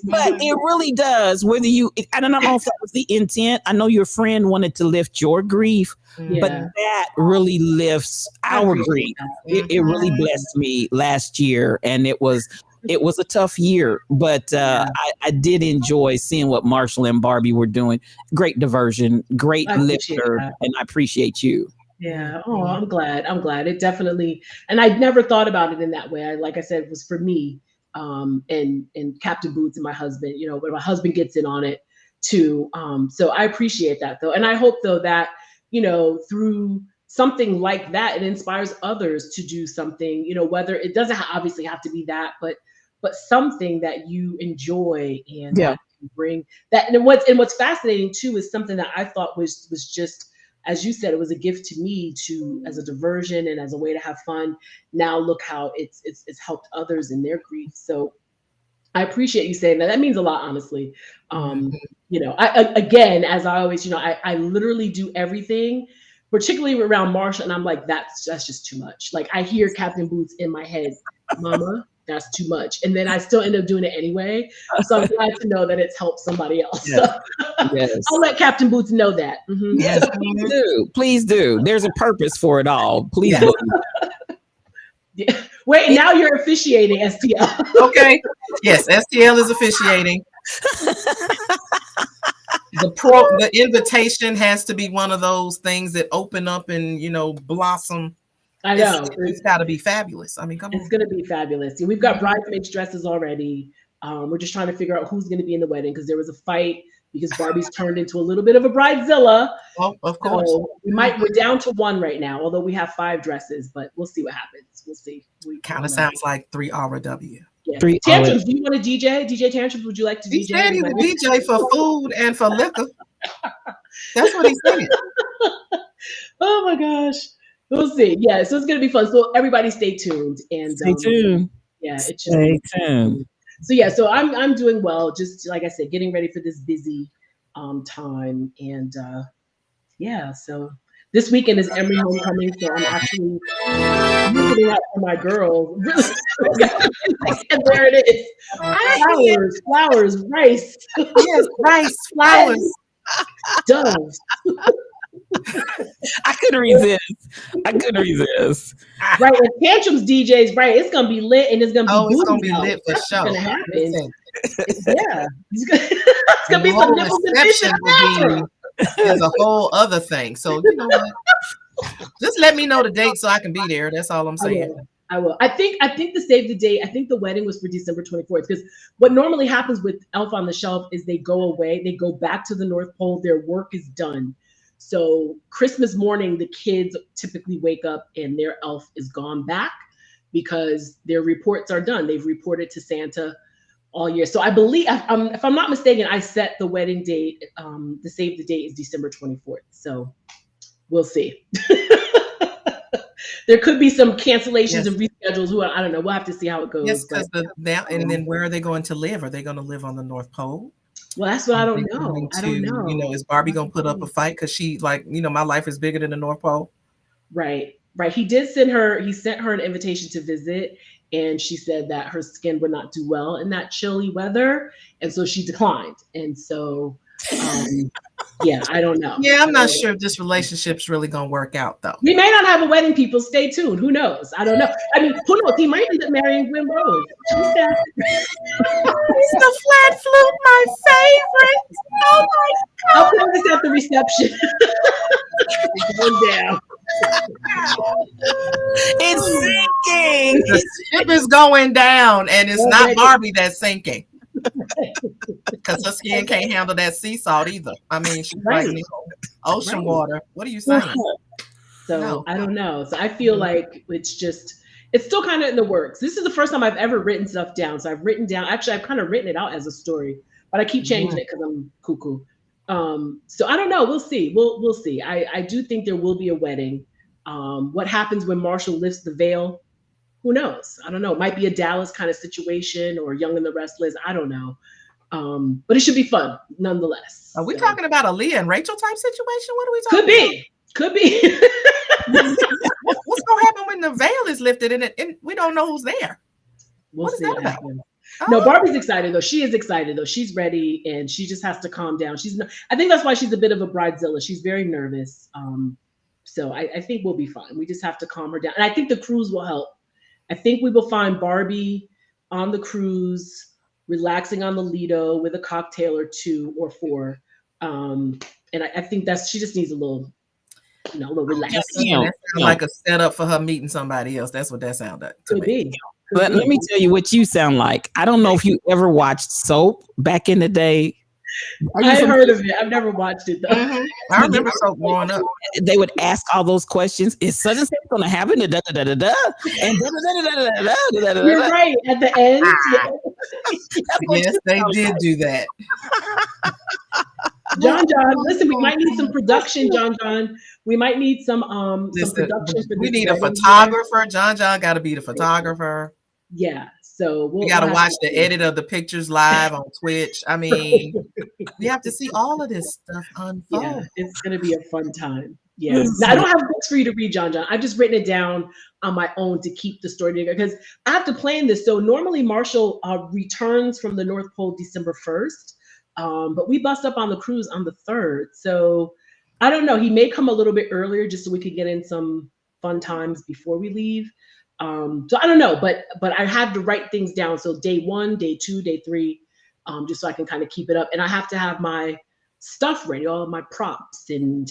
But it really does. I don't know if that was the intent. I know your friend wanted to lift your grief, but that really lifts our grief. It really blessed me last year, and it was a tough year, but I did enjoy seeing what Marshall and Barbie were doing. Great diversion, great lifter, and I appreciate you.
Yeah. Oh, I'm glad. It definitely, and I never thought about it in that way. Like I said, it was for me, and Captain Boots and my husband, when my husband gets in on it too. So I appreciate that though. And I hope though that, through something like that, it inspires others to do something, whether it doesn't obviously have to be that, but something that you enjoy and that can bring that. And what's fascinating too is something that I thought was just, as you said, it was a gift to me as a diversion and as a way to have fun. Now look how it's helped others in their grief. So I appreciate you saying that. That means a lot, honestly. Again, as I always, I literally do everything, particularly around Marshall, and I'm like, that's just too much. Like I hear Captain Boots in my head, Mama, that's too much. And then I still end up doing it anyway. So I'm glad to know that it's helped somebody else.
Yes. Yes.
I'll let Captain Boots know that. Mm-hmm.
Yes, please do. Please do. There's a purpose for it all. Please do.
Yeah. Wait, now you're officiating, STL.
Okay. Yes, STL is officiating. The invitation has to be one of those things that open up and, you know, blossom.
I know.
It's got to be fabulous. I mean, come on.
It's going to be fabulous. We've got bridesmaids dresses already. We're just trying to figure out who's going to be in the wedding because there was a fight because Barbie's turned into a little bit of a bridezilla.
Oh, of course.
So we're down to 1 right now, although we have 5 dresses, but we'll see what happens. We'll see.
Kind of sounds like 3 RW.
Yeah. Tantrums, do you want to DJ? DJ Tantrums, would you like to DJ?
He said he would DJ for food and for liquor. That's what he said.
Oh my gosh. We'll see. Yeah, so it's going to be fun. So everybody stay tuned. And
stay tuned.
Yeah, it's just
stay tuned.
So yeah, so I'm doing well. Just like I said, getting ready for this busy time, and yeah. So this weekend is Emory homecoming, so I'm actually looking out for my girls. And there it is. Flowers, rice.
Yes, rice, flowers,
doves.
I couldn't resist.
Right, and Tantrums DJs, right? It's gonna be lit, and it's gonna be
it's gonna be lit for sure.
Gonna happen. Yeah, it's gonna be some nipples and fish in the
There's a whole other thing. So you know what? Just let me know the date so I can be there. That's all I'm saying.
I will. I think the save the date. I think the wedding was for December 24th because what normally happens with Elf on the Shelf is they go away, they go back to the North Pole. Their work is done. So Christmas morning, the kids typically wake up and their elf is gone back because their reports are done. They've reported to Santa all year. So I believe, if I'm not mistaken, I set the wedding date. The save the date is December 24th. So we'll see. There could be some cancellations and reschedules. I don't know. We'll have to see how it goes.
Yes, because and then where are they going to live? Are they going to live on the North Pole?
Well, that's what I don't know. I don't know.
You know, is Barbie gonna put up a fight because she my life is bigger than the North Pole?
Right. He sent her an invitation to visit, and she said that her skin would not do well in that chilly weather, and so she declined. And so, yeah, I don't know.
Yeah, I'm not sure if this relationship's really gonna work out, though.
We may not have a wedding, people. Stay tuned. Who knows? I don't know. I mean, who knows? He might end up marrying Gwen Rose.
It's the flat flute, my favorite. Oh my God.
I'll play this at the reception. It's going down.
It's sinking.
The ship is going down, and it's not Barbie that's sinking. Because her skin can't handle that sea salt either. I mean, she's like ocean water. What are you saying?
So no. I don't know. So I feel like it's still kind of in the works. This is the first time I've ever written stuff down. So I've kind of written it out as a story, but I keep changing it because I'm cuckoo. So I don't know. We'll see. We'll see. I do think there will be a wedding. What happens when Marshall lifts the veil? Who knows? I don't know. It might be a Dallas kind of situation or Young and the Restless. I don't know. But it should be fun nonetheless.
Are we talking about a Leah and Rachel type situation? What are we talking about?
Could be.
What's going to happen when the veil is lifted and we don't know who's there?
We'll see what happens. No, Barbie's excited though. She is excited though. She's ready and she just has to calm down. I think that's why she's a bit of a bridezilla. She's very nervous. So I think we'll be fine. We just have to calm her down. And I think the cruise will help. I think we will find Barbie on the cruise, relaxing on the Lido with a cocktail or 2 or 4. And I think she just needs a little relax.
That sounds like a setup for her meeting somebody else. That's what that sounded like.
Could be.
But let me tell you what you sound like. I don't know if you ever watched Soap back in the day.
I've heard of it. I've never watched it though.
Mm-hmm. I remember Soap growing up.
They would ask all those questions. Is such and such going to happen? And
You're right. At the end.
Yes, they did do that.
John, listen, we might need some production, John. We might need some production.
We need a photographer. John got to be the photographer.
Yeah. So
we got to watch the edit of the pictures live on Twitch. I mean, we have to see all of this stuff unfold.
Yeah, it's going to be a fun time. Yeah. Now, I don't have books for you to read, John. I've just written it down on my own to keep the story together, because I have to plan this. So normally Marshall returns from the North Pole December 1st, but we bust up on the cruise on the 3rd. So I don't know. He may come a little bit earlier just so we could get in some fun times before we leave. So I don't know, but I have to write things down. So day 1, day 2, day 3, just so I can kind of keep it up. And I have to have my stuff ready, all of my props and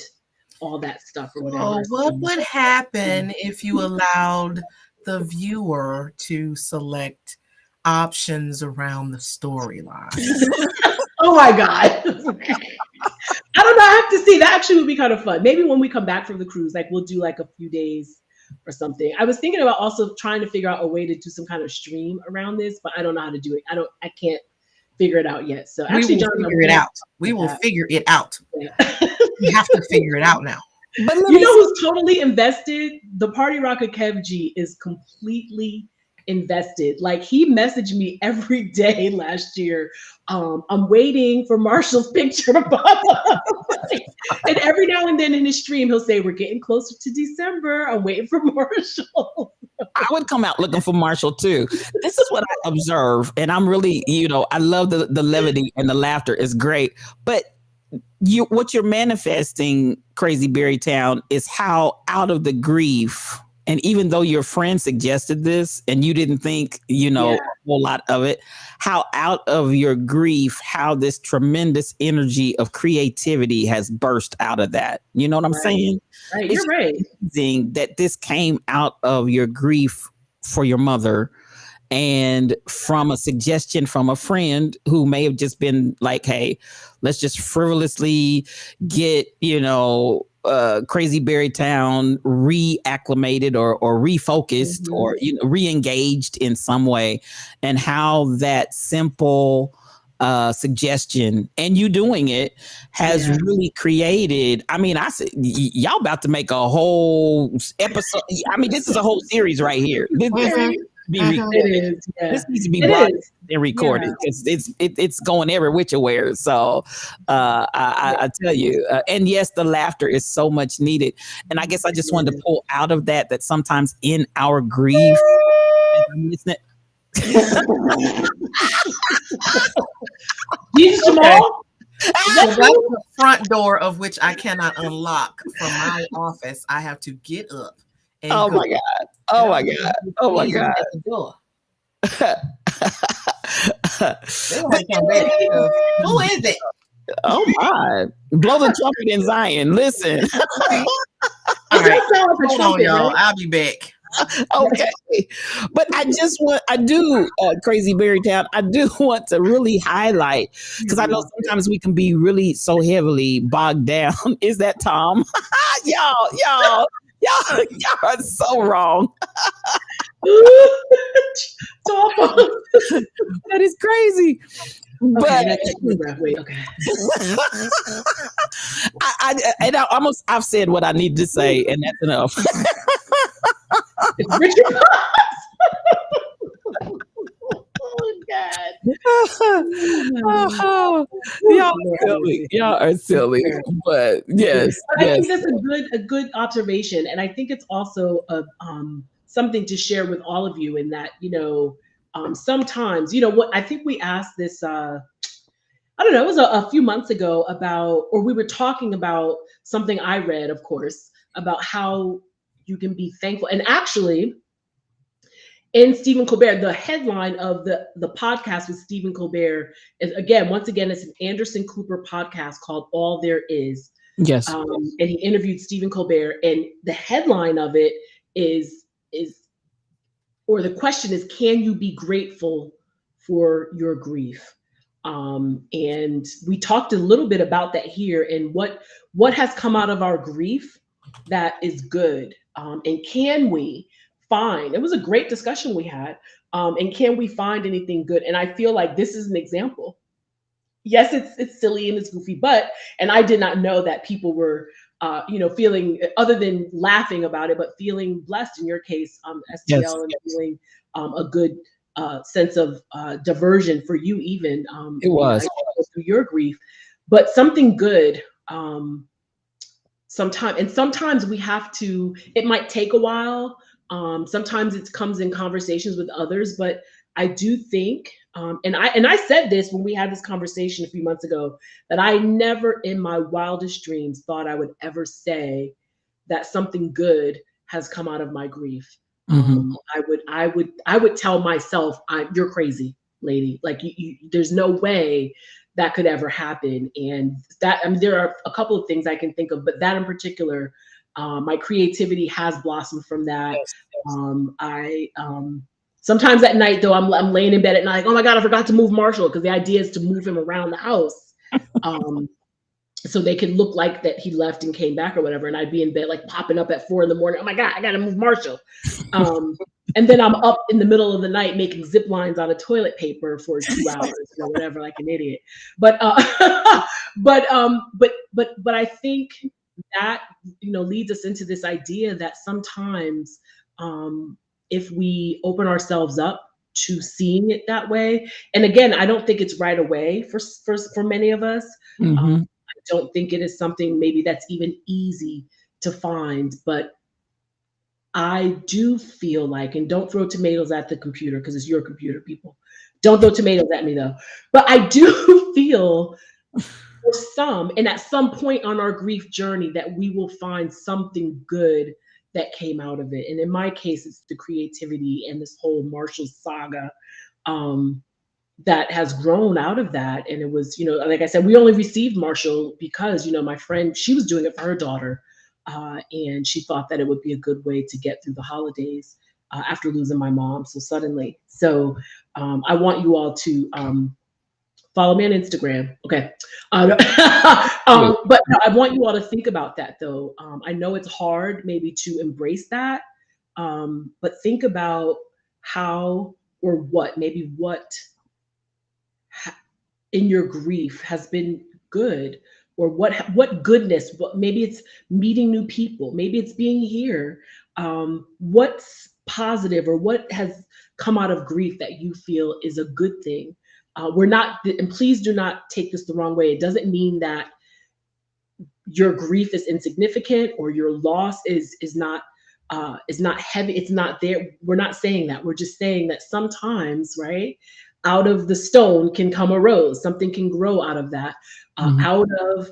all that stuff or whatever.
Oh, what would happen if you allowed the viewer to select options around the storyline?
Oh my God. I don't know. I have to see. That actually would be kind of fun. Maybe when we come back from the cruise, like we'll do like a few days or something. I was thinking about also trying to figure out a way to do some kind of stream around this, but I don't know how to do it. I can't figure it out yet. So actually,
we will figure it out. We will figure it out. Yeah. We have to figure it out now.
But you know who's totally invested? The Party Rocker Kev G is completely invested. Like he messaged me every day last year. I'm waiting for Marshall's picture to pop up. And every now and then in his stream, he'll say, "We're getting closer to December. I'm waiting for Marshall."
I would come out looking for Marshall too. This is what I observe. And I'm really, I love the levity and the laughter is great. But what you're manifesting, Crazy Berrytown, is how out of the grief, and even though your friend suggested this and you didn't think, a whole lot of it, how out of your grief, how this tremendous energy of creativity has burst out of that. You know what I'm saying?
Right. You're right.
Amazing that this came out of your grief for your mother and from a suggestion from a friend who may have just been like, hey, let's just frivolously get, Crazy Berrytown reacclimated or refocused or re-engaged in some way, and how that simple suggestion and you doing it has really created. I mean, I said y'all about to make a whole episode. I mean, this is a whole series right here. This needs to be brought and recorded because it's going every which way. So I tell you, and yes, the laughter is so much needed. And I guess I just wanted to pull out of that sometimes in our grief,
Jesus Jamal.
That's the front door of which I cannot unlock from my office. I have to get up. And
oh my God. Oh my God. Oh my God.
At the door. Who is it?
Oh my. Blow the trumpet in Zion. Listen.
All right. Hold on, y'all. I'll be back.
Okay. But Crazy Berrytown, I do want to really highlight, because I know sometimes we can be really so heavily bogged down. Is that Tom? Y'all are so wrong. That is crazy. But I've said what I need to say, and that's enough.
It's Richard.
Oh God. Y'all are silly. But yes.
I think that's a good observation. And I think it's also something to share with all of you, in that, sometimes, what I think we asked this, I don't know, it was a few months ago or we were talking about something I read, of course, about how you can be thankful. And actually, in Stephen Colbert, the headline of the podcast with Stephen Colbert is, once again, it's an Anderson Cooper podcast called All There Is.
Yes.
And he interviewed Stephen Colbert, and the headline of it or the question is, can you be grateful for your grief? And we talked a little bit about that here, and what has come out of our grief that is good. And can we find, it was a great discussion we had, and can we find anything good? And I feel like this is an example. Yes, it's silly and it's goofy, and I did not know that people were, feeling, other than laughing about it, but feeling blessed in your case, STL, and feeling a good sense of diversion for you, even.
It was.
Through your grief, but something good. Sometimes we have to, it might take a while, Sometimes it comes in conversations with others, but I do think, and I said this when we had this conversation a few months ago, that I never in my wildest dreams thought I would ever say that something good has come out of my grief. I would tell myself, you're crazy, lady. Like there's no way that could ever happen. And that, I mean, there are a couple of things I can think of, but that in particular, my creativity has blossomed from that. Sometimes at night though, I'm laying in bed at night, like, oh my God, I forgot to move Marshall, because the idea is to move him around the house. So they could look like that he left and came back or whatever. And I'd be in bed, like popping up at 4 a.m. Oh my God, I got to move Marshall. And then I'm up in the middle of the night making zip lines out of toilet paper for 2 hours or whatever, like an idiot. But I think that, leads us into this idea that sometimes, if we open ourselves up to seeing it that way, and again, I don't think it's right away for many of us. I don't think it is something maybe that's even easy to find, but I do feel like, and don't throw tomatoes at the computer because it's your computer, people. Don't throw tomatoes at me though. But I do feel for some, and at some point on our grief journey, that we will find something good that came out of it. And in my case, it's the creativity and this whole Marshall saga that has grown out of that. And it was, like I said, we only received Marshall because, my friend, she was doing it for her daughter. And she thought that it would be a good way to get through the holidays after losing my mom so suddenly. So I want you all to follow me on Instagram. Okay. But no, I want you all to think about that though. I know it's hard maybe to embrace that, but think about how or what in your grief has been good, or what goodness, maybe it's meeting new people, maybe it's being here. What's positive, or what has come out of grief that you feel is a good thing? We're not, and please do not take this the wrong way. It doesn't mean that your grief is insignificant or your loss is not heavy. It's not there. We're not saying that. We're just saying that sometimes, right, out of the stone can come a rose. Something can grow out of that. Out of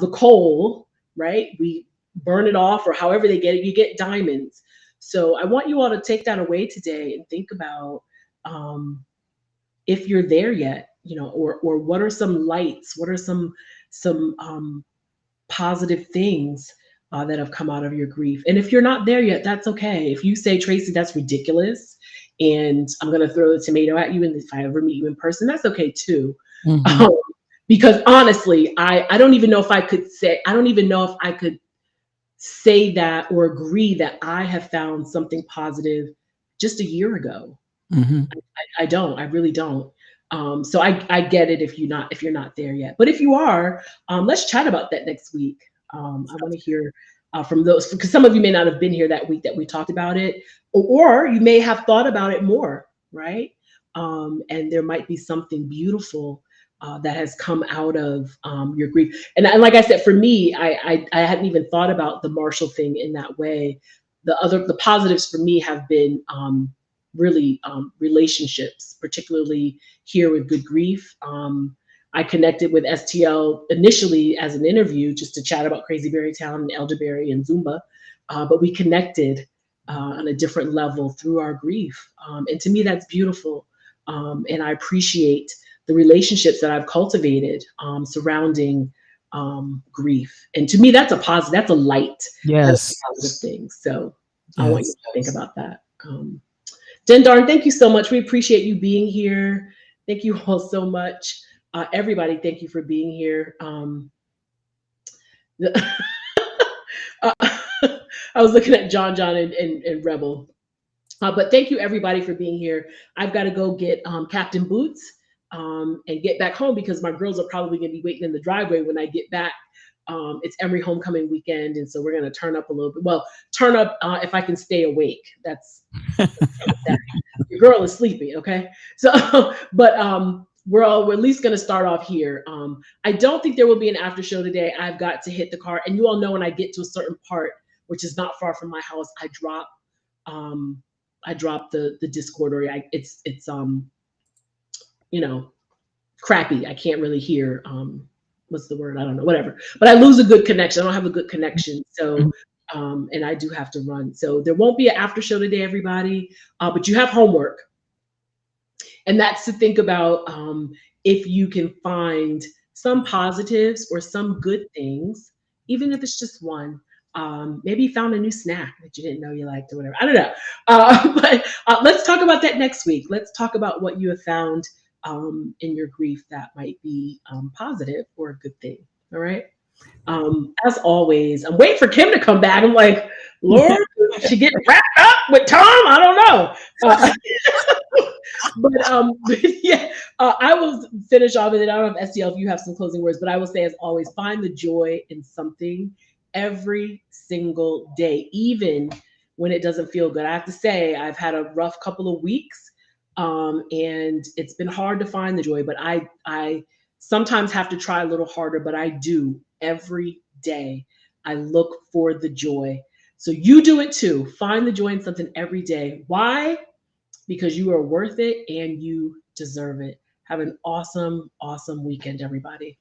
the coal, right, we burn it off, or however they get it, you get diamonds. So I want you all to take that away today and think about if you're there yet, or what are some lights, what are some positive things that have come out of your grief. And if you're not there yet, that's okay. If you say, Tracy, that's ridiculous, and I'm going to throw the tomato at you, and if I ever meet you in person, that's okay too. Because honestly, I don't even know if I could say, that or agree that I have found something positive just a year ago. I don't, I really don't. So I get it if you're not there yet. But if you are, let's chat about that next week. I want to hear from those, because some of you may not have been here that week that we talked about it, or you may have thought about it more, right? And there might be something beautiful that has come out of your grief. And like I said, for me, I hadn't even thought about the Marshall thing in that way. The positives for me have been really relationships, particularly here with Good Grief. I connected with STL initially as an interview just to chat about Crazy Berry Town and elderberry and Zumba, but we connected on a different level through our grief. And to me, that's beautiful. And I appreciate the relationships that I've cultivated surrounding grief. And to me, that's a positive, that's a light.
Yes.
That's a positive thing. So I want you to think about that. Jen Darn, thank you so much. We appreciate you being here. Thank you all so much. Everybody, thank you for being here. I was looking at John and Rebel. But thank you everybody for being here. I've got to go get Captain Boots and get back home because my girls are probably going to be waiting in the driveway when I get back. It's Emory homecoming weekend, and so we're going to turn up a little bit. Well, turn up if I can stay awake. That's your girl is sleepy, okay? So, but we're at least going to start off here. I don't think there will be an after show today. I've got to hit the car, and you all know when I get to a certain part, which is not far from my house, I drop I dropped the Discord, or it's crappy. I can't really hear what's the word? I don't know, whatever. But I lose a good connection. I don't have a good connection. So and I do have to run. So there won't be an after show today, everybody. But you have homework. And that's to think about if you can find some positives or some good things, even if it's just one. Maybe you found a new snack that you didn't know you liked or whatever. I don't know. But let's talk about that next week. Let's talk about what you have found in your grief that might be positive or a good thing. All right. As always, I'm waiting for Kim to come back. I'm like, Lord, she get wrapped up with Tom. I don't know. But yeah, I will finish off with it. I don't have SDL if you have some closing words, but I will say, as always, find the joy in something every single day, even when it doesn't feel good. I have to say, I've had a rough couple of weeks, and it's been hard to find the joy, but I sometimes have to try a little harder, but I do every day. I look for the joy. So you do it too. Find the joy in something every day. Why? Because you are worth it and you deserve it. Have an awesome, awesome weekend, everybody.